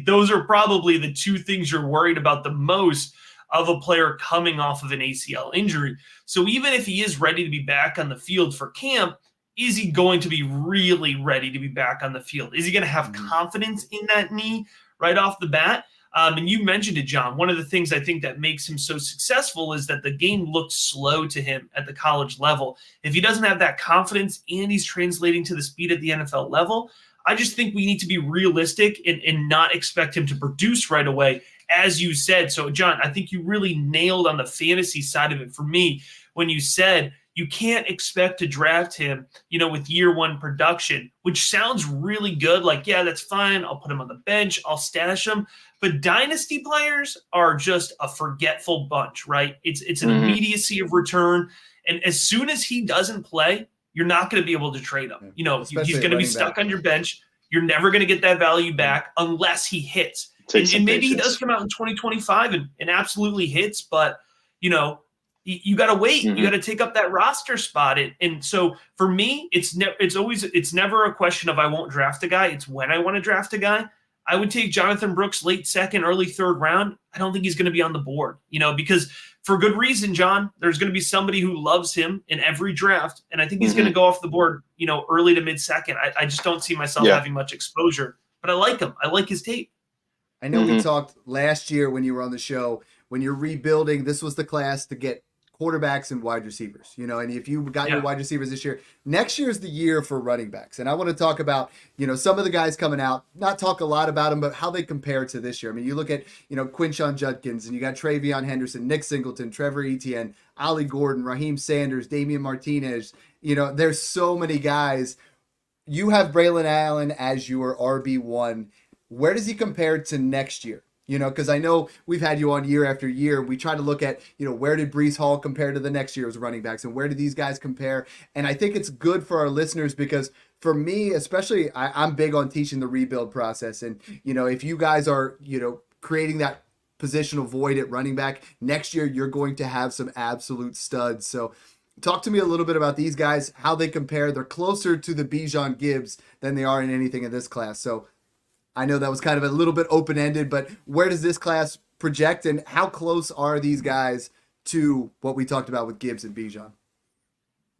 Those are probably the two things you're worried about the most of a player coming off of an ACL injury. So even if he is ready to be back on the field for camp, is he going to be really ready to be back on the field? Is he going to have confidence in that knee right off the bat? And you mentioned it, John. One of the things I think that makes him so successful is that the game looked slow to him at the college level. If he doesn't have that confidence and he's translating to the speed at the NFL level, I just think we need to be realistic and not expect him to produce right away, as you said. So, John, I think you really nailed on the fantasy side of it for me when you said you can't expect to draft him, with year one production, which sounds really good. Like, yeah, that's fine. I'll put him on the bench. I'll stash him. But dynasty players are just a forgetful bunch, right? It's an immediacy of return. And as soon as he doesn't play, you're not going to be able to trade him. He's going to be stuck on your bench. You're never going to get that value back unless he hits. And maybe he does come out in 2025 and absolutely hits, but, you got to wait. You got to take up that roster spot. And so for me, it's never a question of I won't draft a guy. It's when I want to draft a guy. I would take Jonathan Brooks late second, early third round. I don't think he's going to be on the board, because for good reason, John, there's going to be somebody who loves him in every draft. And I think he's going to go off the board, early to mid second. I just don't see myself having much exposure, but I like him. I like his tape. I know we talked last year when you were on the show, when you're rebuilding, this was the class to get quarterbacks and wide receivers, and if you got your wide receivers this year, next year is the year for running backs. And I want to talk about, some of the guys coming out, not talk a lot about them, but how they compare to this year. I mean, you look at, Quinshon Judkins, and you got Travion Henderson, Nick Singleton, Trevor Etienne, Ollie Gordon, Raheem Sanders, Damian Martinez. There's so many guys. You have Braylon Allen as your RB1. Where does he compare to next year? Because I know we've had you on year after year. We try to look at, where did Breece Hall compare to the next year's running backs, and where do these guys compare? And I think it's good for our listeners because for me, especially, I'm big on teaching the rebuild process. And, if you guys are, creating that positional void at running back, next year you're going to have some absolute studs. So talk to me a little bit about these guys, how they compare. They're closer to the Bijan Gibbs than they are in anything in this class. So I know that was kind of a little bit open-ended, but where does this class project, and how close are these guys to what we talked about with Gibbs and Bijan?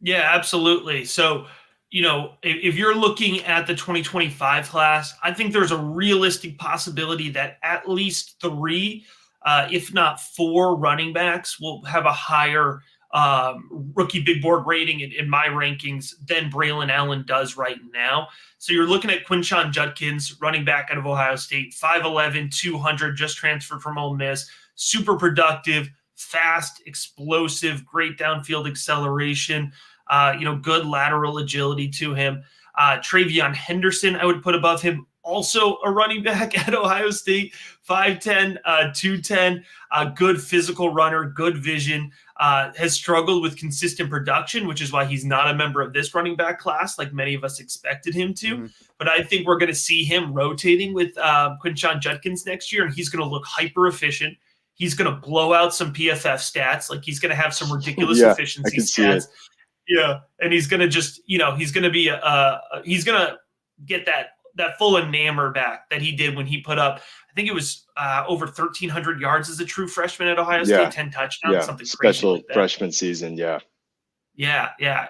Yeah, absolutely. So, if you're looking at the 2025 class, I think there's a realistic possibility that at least 3, if not 4 running backs will have a higher rookie big board rating in my rankings than Braylon Allen does right now. So you're looking at Quinshon Judkins, running back out of Ohio State, 5'11", 200, just transferred from Ole Miss, super productive, fast, explosive, great downfield acceleration, good lateral agility to him. Travion Henderson, I would put above him, also a running back at Ohio State, 5'10", 210, good physical runner, good vision, has struggled with consistent production, which is why he's not a member of this running back class like many of us expected him to. But I think we're going to see him rotating with Quinshon Judkins next year, and he's going to look hyper efficient. He's going to blow out some PFF stats. Like, he's going to have some ridiculous efficiency stats. Yeah, and he's going to just, he's going to be he's going to get that full enamor back that he did when he put up, I think it was over 1,300 yards as a true freshman at Ohio State, 10 touchdowns, something special crazy like freshman season. Yeah.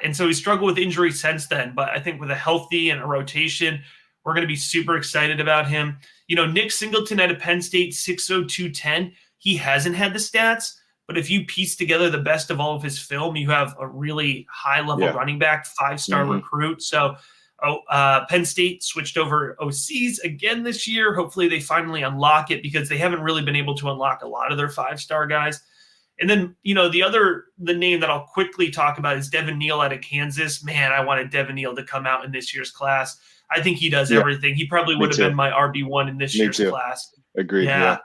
And so he struggled with injury since then, but I think with a healthy and a rotation, we're going to be super excited about him. Nick Singleton out of Penn State, 6'0", 210. He hasn't had the stats, but if you piece together the best of all of his film, you have a really high-level running back, 5-star recruit. So Penn State switched over OCs again this year. Hopefully they finally unlock it, because they haven't really been able to unlock a lot of their 5-star guys. And then, the name that I'll quickly talk about is Devin Neal out of Kansas. Man, I wanted Devin Neal to come out in this year's class. I think he does Yeah. everything. He probably Me would have too. been my RB1 in this Me year's too. class. Agreed. Yeah.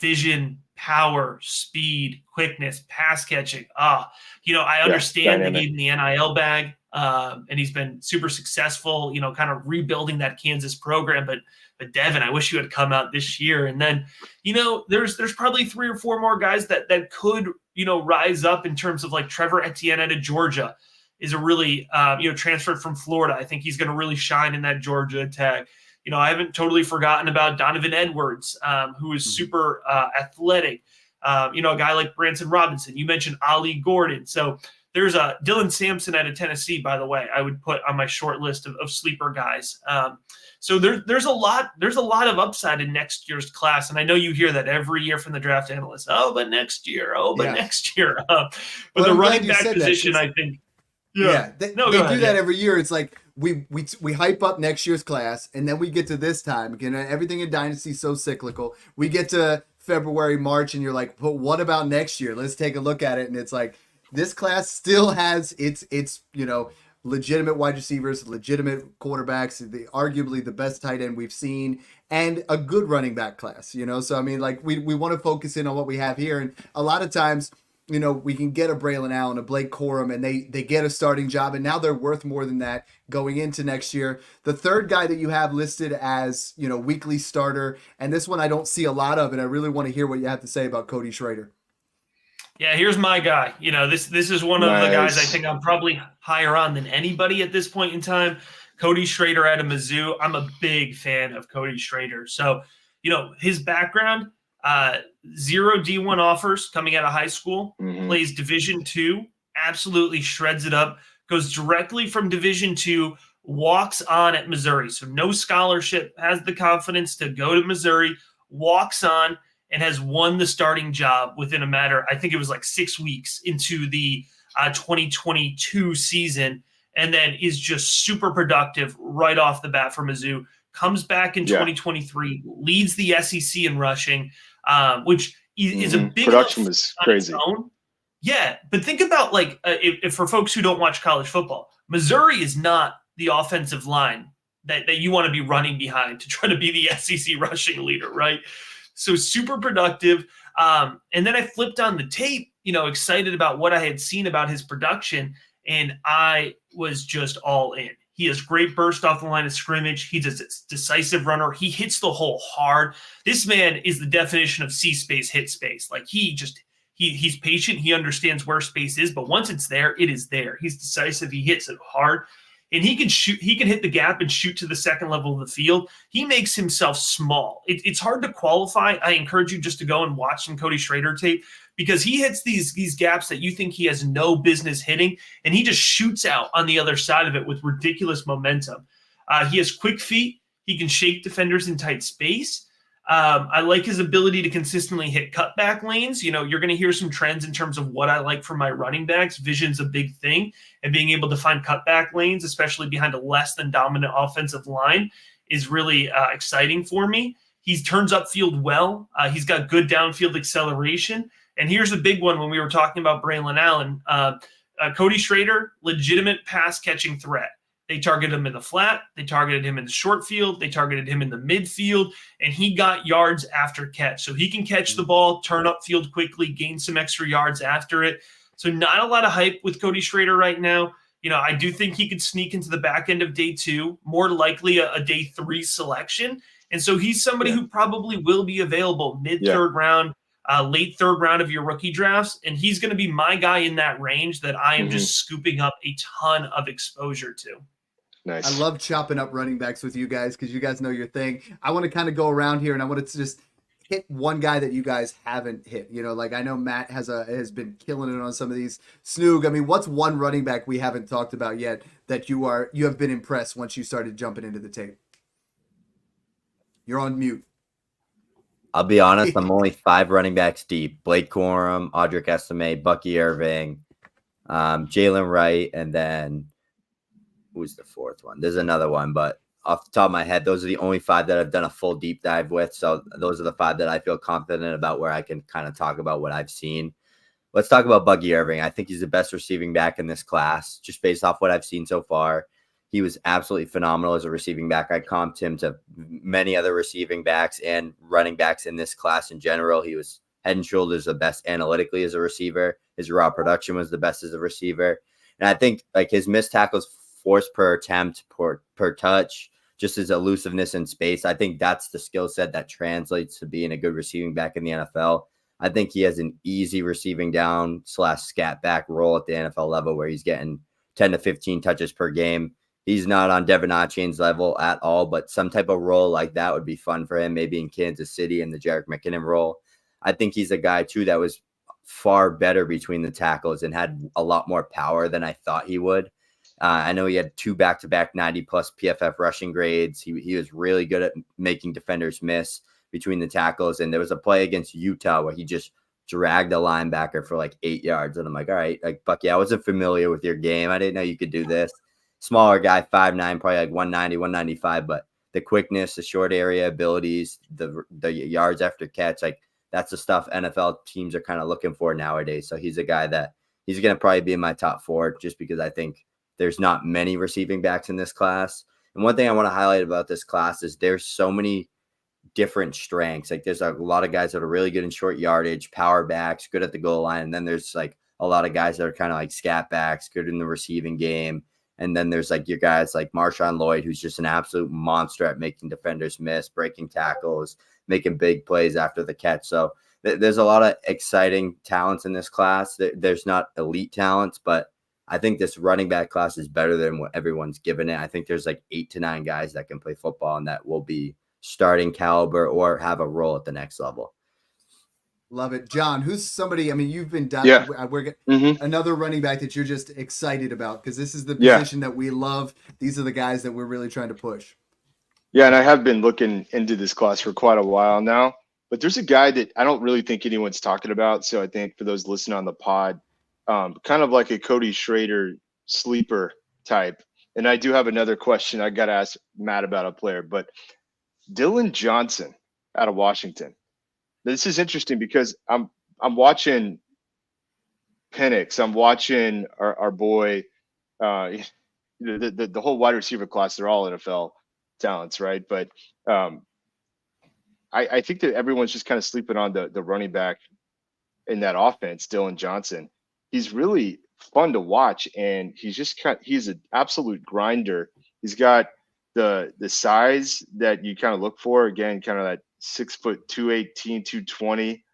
Vision, power, speed, quickness, pass catching. I understand they dynamic. gave him the NIL bag, and he's been super successful, kind of rebuilding that Kansas program. But Devin, I wish you had come out this year. And then, there's probably 3 or 4 more guys that could, rise up in terms of like Trevor Etienne out of Georgia is a really, transferred from Florida. I think he's going to really shine in that Georgia attack. I haven't totally forgotten about Donovan Edwards, who is super athletic. A guy like Branson Robinson. You mentioned Ali Gordon. So there's Dylan Sampson out of Tennessee, by the way, I would put on my short list of sleeper guys. So there's a lot of upside in next year's class. And I know you hear that every year from the draft analysts. Oh, but next year. Next year. But the running back position, I think. They do that every year. It's like we hype up next year's class, and then we get to this time. Everything in Dynasty is so cyclical. We get to February, March, and you're like, but what about next year? Let's take a look at it. And it's like this class still has its legitimate wide receivers, legitimate quarterbacks, arguably the best tight end we've seen, and a good running back class. So I mean, like we want to focus in on what we have here, and a lot of times, we can get a Braylon Allen, a Blake Corum, and they get a starting job, and now they're worth more than that going into next year. The third guy that you have listed as, weekly starter, and this one I don't see a lot of, and I really want to hear what you have to say about Cody Schrader. Yeah, here's my guy. This is one of the guys I think I'm probably higher on than anybody at this point in time. Cody Schrader out of Mizzou. I'm a big fan of Cody Schrader. So, his background, 0 D1 offers coming out of high school, plays Division II, absolutely shreds it up, goes directly from Division II, walks on at Missouri. So no scholarship, has the confidence to go to Missouri, walks on, and has won the starting job within a matter, I think it was like 6 weeks into the 2022 season, and then is just super productive right off the bat for Mizzou. Comes back in 2023, leads the SEC in rushing, which is a big production was crazy. Yeah, but think about if for folks who don't watch college football, Missouri is not the offensive line that you want to be running behind to try to be the SEC rushing leader, right? So super productive. And then I flipped on the tape, excited about what I had seen about his production, and I was just all in. He has great burst off the line of scrimmage. He's a decisive runner. He hits the hole hard. This man is the definition of see space, hit space. Like he's patient. He understands where space is, but once it's there, it is there. He's decisive. He hits it hard, and he can shoot. He can hit the gap and shoot to the second level of the field. He makes himself small. It's hard to qualify. I encourage you just to go and watch some Cody Schrader tape, because he hits these gaps that you think he has no business hitting, and he just shoots out on the other side of it with ridiculous momentum. He has quick feet. He can shake defenders in tight space. I like his ability to consistently hit cutback lanes. You're going to hear some trends in terms of what I like from my running backs. Vision's a big thing, and being able to find cutback lanes, especially behind a less than dominant offensive line, is really exciting for me. He turns upfield well. He's got good downfield acceleration. And here's a big one when we were talking about Braylon Allen. Cody Schrader, legitimate pass-catching threat. They targeted him in the flat. They targeted him in the short field. They targeted him in the midfield. And he got yards after catch. So he can catch the ball, turn upfield quickly, gain some extra yards after it. So not a lot of hype with Cody Schrader right now. I do think he could sneak into the back end of day 2, more likely a day 3 selection. And so he's somebody who probably will be available mid-third round, late 3rd round of your rookie drafts. And he's going to be my guy in that range that I am just scooping up a ton of exposure to. Nice. I love chopping up running backs with you guys because you guys know your thing. I want to kind of go around here, and I want to just hit one guy that you guys haven't hit. I know Matt has been killing it on some of these. Snoog, I mean, what's one running back we haven't talked about yet that you have been impressed once you started jumping into the tape? You're on mute. I'll be honest, I'm only 5 running backs deep. Blake Corum, Audric Estime, Bucky Irving, Jalen Wright, and then who's the 4th one? There's another one, but off the top of my head, those are the only 5 that I've done a full deep dive with. So those are the 5 that I feel confident about, where I can kind of talk about what I've seen. Let's talk about Bucky Irving. I think he's the best receiving back in this class, just based off what I've seen so far. he was absolutely phenomenal as a receiving back. I comped him to many other receiving backs and running backs in this class in general. He was head and shoulders the best analytically as a receiver. His raw production was the best as a receiver. And I think like his missed tackles, force per attempt, per touch, just his elusiveness in space. I think that's the skill set that translates to being a good receiving back in the NFL. I think he has an easy receiving down / scat back role at the NFL level where he's getting 10 to 15 touches per game. He's not on Devin Achane's level at all, but some type of role like that would be fun for him, maybe in Kansas City in the Jerick McKinnon role. I think he's a guy, too, that was far better between the tackles and had a lot more power than I thought he would. I know he had 2 back-to-back 90-plus PFF rushing grades. He was really good at making defenders miss between the tackles. And there was a play against Utah where he just dragged a linebacker for like 8 yards. And I'm like, all right, like, Bucky, I wasn't familiar with your game. I didn't know you could do this. Smaller guy, 5'9", probably like 190, 195, but the quickness, the short area abilities, the yards after catch, like that's the stuff NFL teams are kind of looking for nowadays. So he's a guy that he's going to probably be in my top 4 just because I think there's not many receiving backs in this class. And one thing I want to highlight about this class is there's so many different strengths. Like there's a lot of guys that are really good in short yardage, power backs, good at the goal line. And then there's like a lot of guys that are kind of like scat backs, good in the receiving game. And then there's like your guys like Marshawn Lloyd, who's just an absolute monster at making defenders miss, breaking tackles, making big plays after the catch. So there's a lot of exciting talents in this class. There's not elite talents, but I think this running back class is better than what everyone's given it. I think there's like 8 to 9 guys that can play football and that will be starting caliber or have a role at the next level. Love it. John, who's somebody, I mean, you've been down, we're another running back that you're just excited about because this is the position that we love. These are the guys that we're really trying to push. Yeah, and I have been looking into this class for quite a while now, but there's a guy that I don't really think anyone's talking about. So I think for those listening on the pod, kind of like a Cody Schrader sleeper type. And I do have another question I got to ask Matt about a player, but Dylan Johnson out of Washington. This is interesting because I'm watching Penix. I'm watching our boy, the whole wide receiver class. They're all NFL talents, right? But I think that everyone's just kind of sleeping on the running back in that offense, Dylan Johnson. He's really fun to watch, and he's an absolute grinder. He's got the size that you kind of look for. Again, kind of that 6 foot 218, 220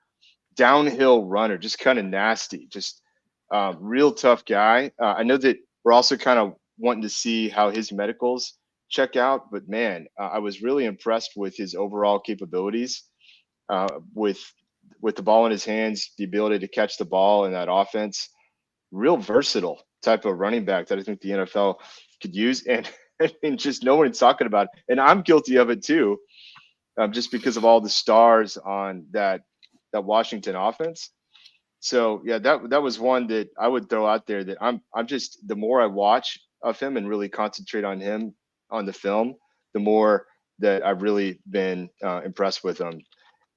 downhill runner, just kind of nasty, just real tough guy. I know that we're also kind of wanting to see how his medicals check out, but man, I was really impressed with his overall capabilities with the ball in his hands, the ability to catch the ball in that offense. Real versatile type of running back that I think the NFL could use, and just no one's talking about it. And I'm guilty of it too. Just because of all the stars on that Washington offense. So yeah, that was one that I would throw out there that I'm just, the more I watch of him and really concentrate on him on the film, the more that I've really been impressed with him.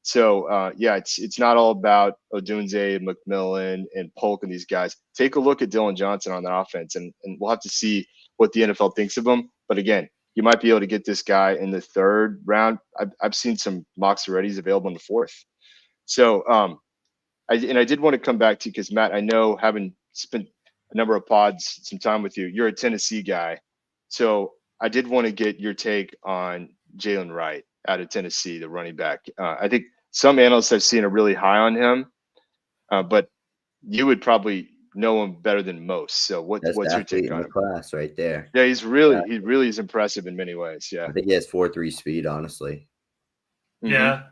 So yeah, it's not all about Odunze, McMillan, and Polk and these guys. Take a look at Dylan Johnson on that offense, and we'll have to see what the NFL thinks of him. But again, you might be able to get this guy in the 3rd round. I've seen some mocks already. He's available in the 4th. So I did want to come back to you because, Matt, I know having spent a number of pods, some time with you, you're a Tennessee guy. So I did want to get your take on Jalen Wright out of Tennessee, the running back. I think some analysts have seen a really high on him, but you would probably know him better than most. So what's your take on him? Class right there. Yeah, he really is impressive in many ways. Yeah, I think he has 4.3 speed, honestly. Yeah.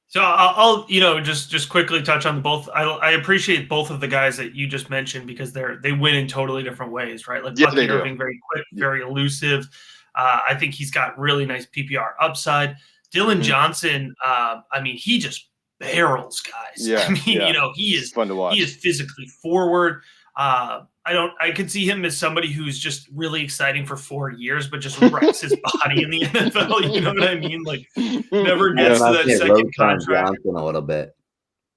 So I'll just quickly touch on both. I appreciate both of the guys that you just mentioned because they win in totally different ways, right? Like Bucky Irving, very quick, very elusive. I think he's got really nice PPR upside. Dylan Johnson, I mean, he just barrels guys. Yeah, I mean, he is fun to watch. He is physically forward. I could see him as somebody who's just really exciting for 4 years, but just wrecks his body in the NFL. You know what I mean? Like never gets to that second contract. Johnson a little bit.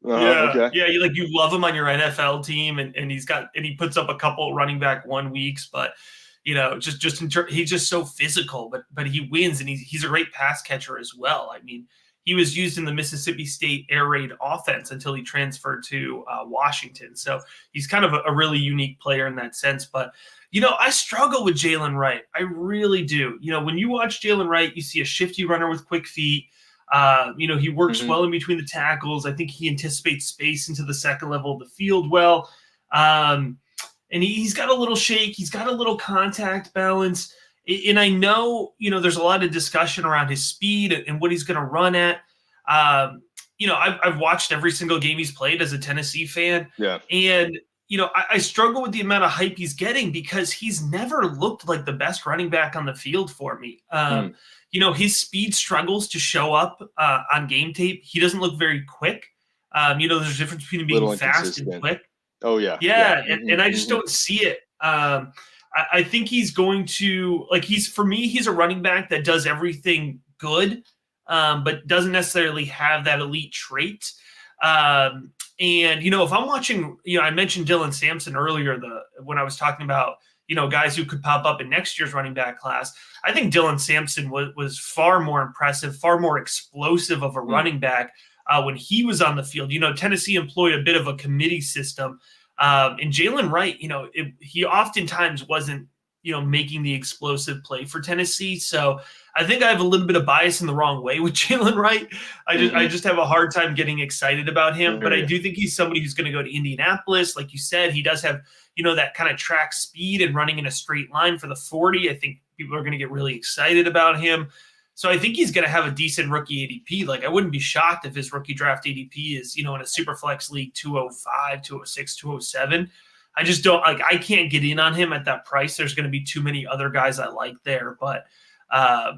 Okay. Yeah. You love him on your NFL team, and he puts up a couple running back 1 weeks, but he's just so physical, but he wins, and he's a great pass catcher as well. I mean, he was used in the Mississippi State air raid offense until he transferred to Washington. So he's kind of a really unique player in that sense. But, I struggle with Jalen Wright. I really do. When you watch Jalen Wright, you see a shifty runner with quick feet. He works well in between the tackles. I think he anticipates space into the second level of the field well. And he's got a little shake. He's got a little contact balance. And I know, there's a lot of discussion around his speed and what he's going to run at. I've watched every single game he's played as a Tennessee fan. Yeah. And, I struggle with the amount of hype he's getting because he's never looked like the best running back on the field for me. His speed struggles to show up on game tape. He doesn't look very quick. There's a difference between being fast and quick. Oh, yeah. Yeah. And I just don't see it. I think he's going to he's a running back that does everything good, but doesn't necessarily have that elite trait. If I'm watching, I mentioned Dylan Sampson earlier, when I was talking about, guys who could pop up in next year's running back class. I think Dylan Sampson was far more impressive, far more explosive of a running back when he was on the field. Tennessee employed a bit of a committee system. And Jalen Wright, he oftentimes wasn't, making the explosive play for Tennessee. So I think I have a little bit of bias in the wrong way with Jalen Wright. I just have a hard time getting excited about him. But I do think he's somebody who's going to go to Indianapolis. Like you said, he does have, that kind of track speed and running in a straight line for the 40. I think people are going to get really excited about him. So I think he's going to have a decent rookie ADP. Like, I wouldn't be shocked if his rookie draft ADP is, in a super flex league, 205, 206, 207. I just don't I can't get in on him at that price. There's going to be too many other guys I like there, but I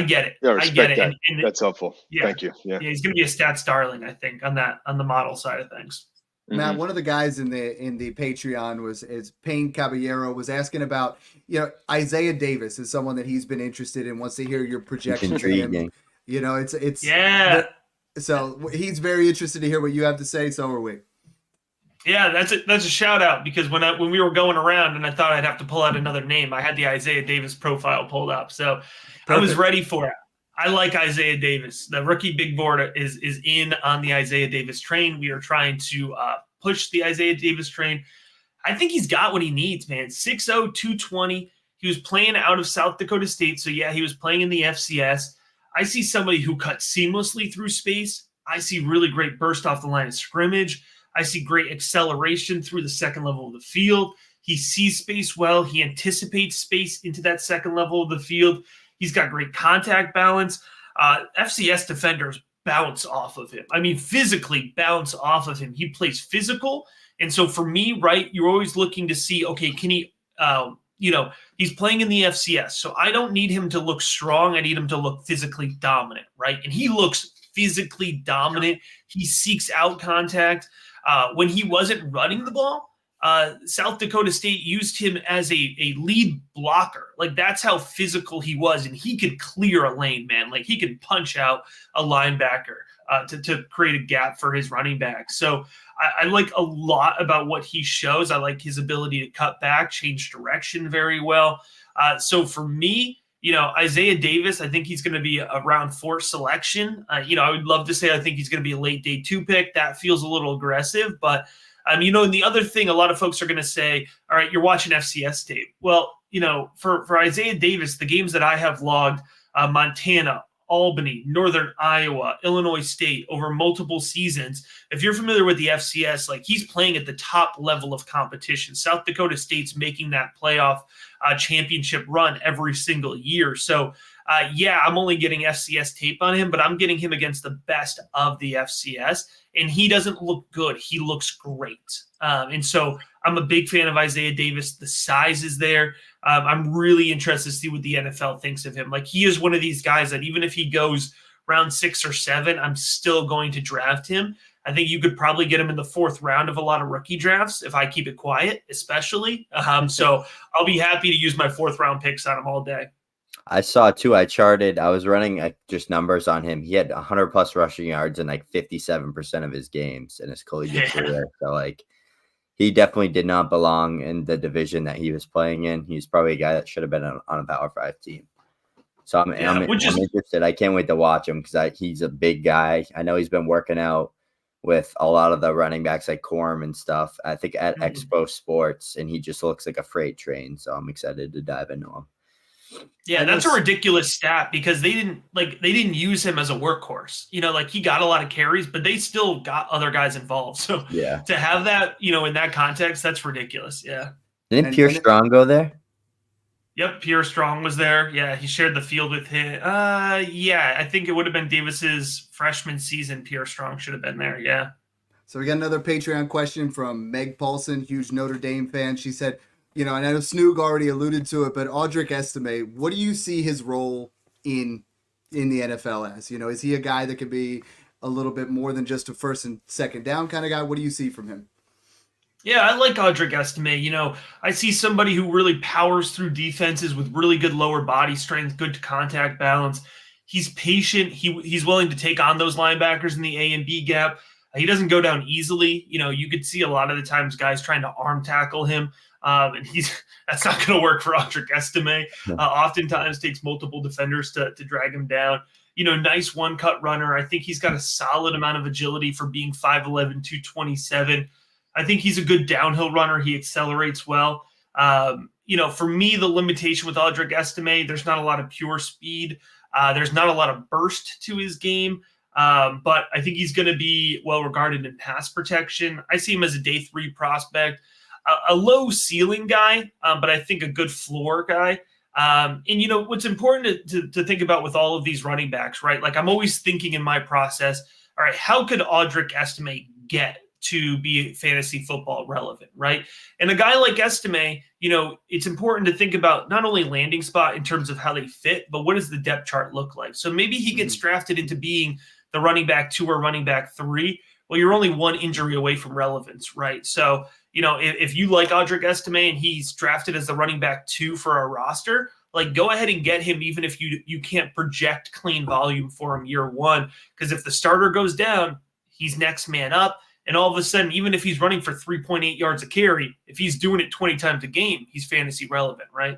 get it. Yeah, I get it. that. That's helpful. Yeah, thank you. Yeah, he's going to be a stats darling, I think, on the model side of things. Matt, one of the guys in the Patreon is Payne Caballero was asking about, Isaiah Davis is someone that he's been interested in, wants to hear your projections. Intriguing. It's yeah. So he's very interested to hear what you have to say. So are we. Yeah, that's a shout out, because when we were going around and I thought I'd have to pull out another name, I had the Isaiah Davis profile pulled up. So perfect. I was ready for it. I like Isaiah Davis. The rookie big board is in on the Isaiah Davis train. We are trying to push the Isaiah Davis train. I think he's got what he needs, man. 6'0", 220. He was playing out of South Dakota State. So, yeah, he was playing in the FCS. I see somebody who cuts seamlessly through space. I see really great burst off the line of scrimmage. I see great acceleration through the second level of the field. He sees space well. He anticipates space into that second level of the field. He's got great contact balance. FCS defenders bounce off of him. I mean, physically bounce off of him. He plays physical. And so for me, right, you're always looking to see, okay, can he, he's playing in the FCS. So I don't need him to look strong. I need him to look physically dominant, right? And he looks physically dominant. He seeks out contact. When he wasn't running the ball, South Dakota State used him as a lead blocker. Like, that's how physical he was. And he could clear a lane, man. Like, he could punch out a linebacker to create a gap for his running back. So I like a lot about what he shows. I like his ability to cut back, change direction very well. So for me, Isaiah Davis, I think he's going to be a round 4 selection. I would love to say I think he's going to be a late day 2 pick. That feels a little aggressive, but and the other thing, a lot of folks are going to say, all right, you're watching FCS tape. Well, for Isaiah Davis, the games that I have logged, Montana, Albany, Northern Iowa, Illinois State over multiple seasons. If you're familiar with the FCS, like, he's playing at the top level of competition. South Dakota State's making that playoff championship run every single year. So, I'm only getting FCS tape on him, but I'm getting him against the best of the FCS, and he doesn't look good. He looks great. And so I'm a big fan of Isaiah Davis. The size is there. I'm really interested to see what the NFL thinks of him. Like, he is one of these guys that even if he goes round 6 or 7, I'm still going to draft him. I think you could probably get him in the 4th round of a lot of rookie drafts if I keep it quiet, especially. So I'll be happy to use my 4th round picks on him all day. I saw too. I was running just numbers on him. He had 100 plus rushing yards in like 57% of his games in his collegiate career. So he definitely did not belong in the division that he was playing in. He's probably a guy that should have been on a Power 5 team. So I'm interested. I can't wait to watch him because he's a big guy. I know he's been working out with a lot of the running backs like Corm and stuff, I think at Expo Sports, and he just looks like a freight train. So I'm excited to dive into him. Yeah, that's a ridiculous stat because they didn't use him as a workhorse. Like he got a lot of carries, but they still got other guys involved. So yeah, to have that, in that context, that's ridiculous. Yeah. Didn't Pierre Strong go there? Yep, Pierre Strong was there. Yeah, he shared the field with him. Yeah, I think it would have been Davis's freshman season. Pierre Strong should have been there. Yeah. So we got another Patreon question from Meg Paulson, huge Notre Dame fan. She said, and I know Snoog already alluded to it, but Audric Estime, what do you see his role in the NFL as? Is he a guy that could be a little bit more than just a first and second down kind of guy? What do you see from him? Yeah, I like Audric Estime. I see somebody who really powers through defenses with really good lower body strength, good contact balance. He's patient. He's willing to take on those linebackers in the A and B gap. He doesn't go down easily. You could see a lot of the times guys trying to arm tackle him. And that's not going to work for Audric Estime. Oftentimes takes multiple defenders to drag him down. Nice one-cut runner. I think he's got a solid amount of agility for being 5'11", 227. I think he's a good downhill runner. He accelerates well. For me, the limitation with Audric Estime, there's not a lot of pure speed. There's not a lot of burst to his game. But I think he's going to be well-regarded in pass protection. I see him as a day 3 prospect. A low ceiling guy, but I think a good floor guy. And what's important to think about with all of these running backs, right? Like I'm always thinking in my process, all right, how could Audric Estime get to be fantasy football relevant, right? And a guy like Estime, it's important to think about not only landing spot in terms of how they fit, but what does the depth chart look like? So maybe he gets drafted into being the running back 2 or running back 3. Well, you're only one injury away from relevance, right? So, if you like Audric Estime and he's drafted as the running back 2 for a roster, like go ahead and get him even if you can't project clean volume for him year 1. Because if the starter goes down, he's next man up. And all of a sudden, even if he's running for 3.8 yards a carry, if he's doing it 20 times a game, he's fantasy relevant, right?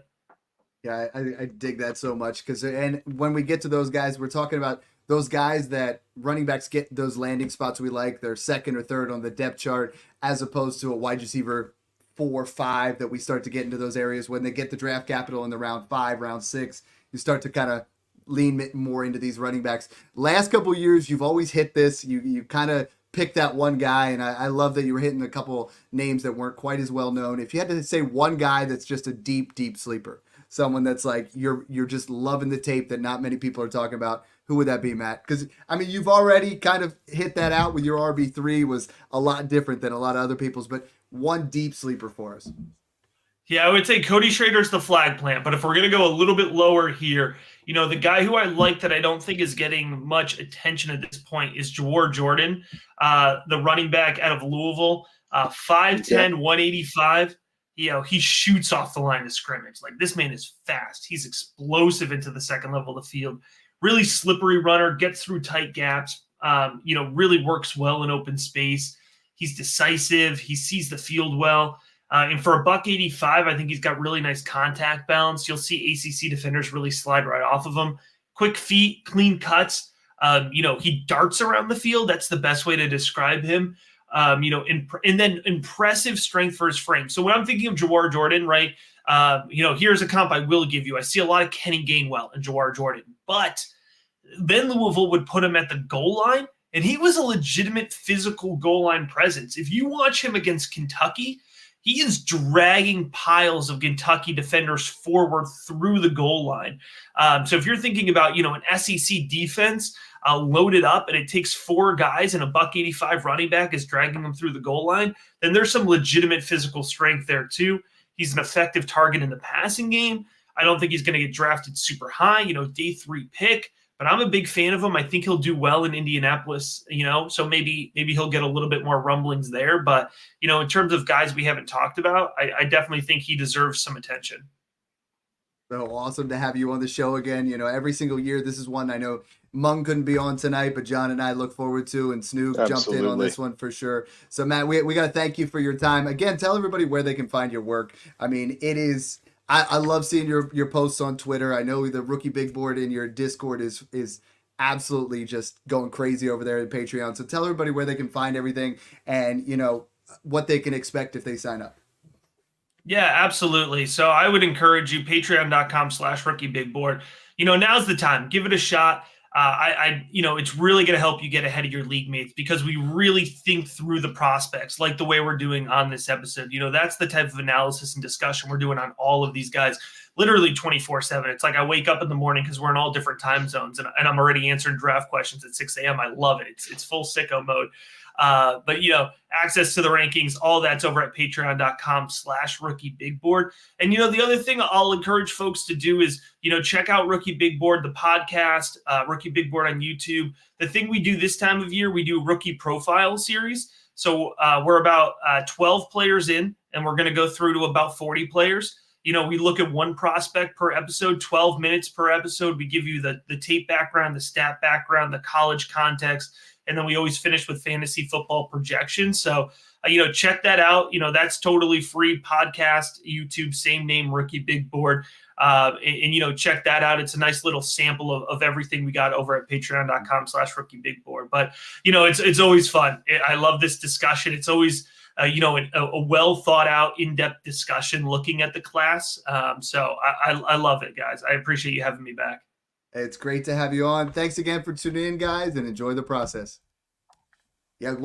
Yeah, I dig that so much and when we get to those guys, we're talking about those guys that running backs get those landing spots we like. They're second or third on the depth chart as opposed to a wide receiver 4 or 5 that we start to get into those areas when they get the draft capital in the round 5, round 6. You start to kind of lean more into these running backs. Last couple of years, you've always hit this. You kind of pick that one guy, and I love that you were hitting a couple names that weren't quite as well known. If you had to say one guy that's just a deep sleeper, someone that's like you're just loving the tape that not many people are talking about, who would that be, Matt? Because you've already kind of hit that out with your RB3 was a lot different than a lot of other people's, but one deep sleeper for us. Yeah, I would say Cody Schrader's the flag plant, but if we're going to go a little bit lower here, the guy who I like that I don't think is getting much attention at this point is Jawar Jordan, the running back out of Louisville, 5'10", 185. He shoots off the line of scrimmage. Like this man is fast. He's explosive into the second level of the field. Really slippery runner, gets through tight gaps, really works well in open space. He's decisive. He sees the field well. And for $185, I think he's got really nice contact balance. You'll see ACC defenders really slide right off of him. Quick feet, clean cuts. He darts around the field. That's the best way to describe him. And then impressive strength for his frame. So when I'm thinking of Jawar Jordan, right, here's a comp I will give you. I see a lot of Kenny Gainwell and Jawar Jordan, but then Louisville would put him at the goal line, and he was a legitimate physical goal line presence. If you watch him against Kentucky, he is dragging piles of Kentucky defenders forward through the goal line. So if you're thinking about, an SEC defense loaded up and it takes 4 guys and a $185 running back is dragging them through the goal line, then there's some legitimate physical strength there too. He's an effective target in the passing game. I don't think he's going to get drafted super high, day 3 pick, but I'm a big fan of him. I think he'll do well in Indianapolis, so maybe he'll get a little bit more rumblings there. But, in terms of guys we haven't talked about, I definitely think he deserves some attention. So awesome to have you on the show again. Every single year, this is one I know Mung couldn't be on tonight, but John and I look forward to, and Snoop jumped in on this one for sure. So Matt, we got to thank you for your time. Again, tell everybody where they can find your work. I mean, it is, I love seeing your posts on Twitter. I know the Rookie Big Board in your Discord is absolutely just going crazy over there at Patreon. So tell everybody where they can find everything and, you know, what they can expect if they sign up. Yeah, absolutely. So I would encourage you, patreon.com/rookiebigboard. You know, now's the time. Give it a shot. You know, it's really going to help you get ahead of your league mates because we really think through the prospects like the way we're doing on this episode. You know, that's the type of analysis and discussion we're doing on all of these guys, literally 24/7. It's like I wake up in the morning because we're in all different time zones and I'm already answering draft questions at 6 a.m. I love it. It's full sicko mode. But, you know, access to the rankings, all that's over at patreon.com/rookiebigboard. And, you know, the other thing I'll encourage folks to do is, you know, check out Rookie Big Board, the podcast, Rookie Big Board on YouTube. The thing we do this time of year, we do rookie profile series. So we're about 12 players in, and we're going to go through to about 40 players. You know, we look at one prospect per episode, 12 minutes per episode. We give you the tape background, the stat background, the college context, and then we always finish with fantasy football projections. So, you know, check that out. You know, that's totally free podcast, YouTube, same name, Rookie Big Board. And, you know, check that out. It's a nice little sample of everything we got over at patreon.com/rookiebigboard. But, you know, it's always fun. I love this discussion. It's always, you know, a well thought out, in-depth discussion looking at the class. So I love it, guys. I appreciate you having me back. It's great to have you on. Thanks again for tuning in, guys, and enjoy the process. Yeah.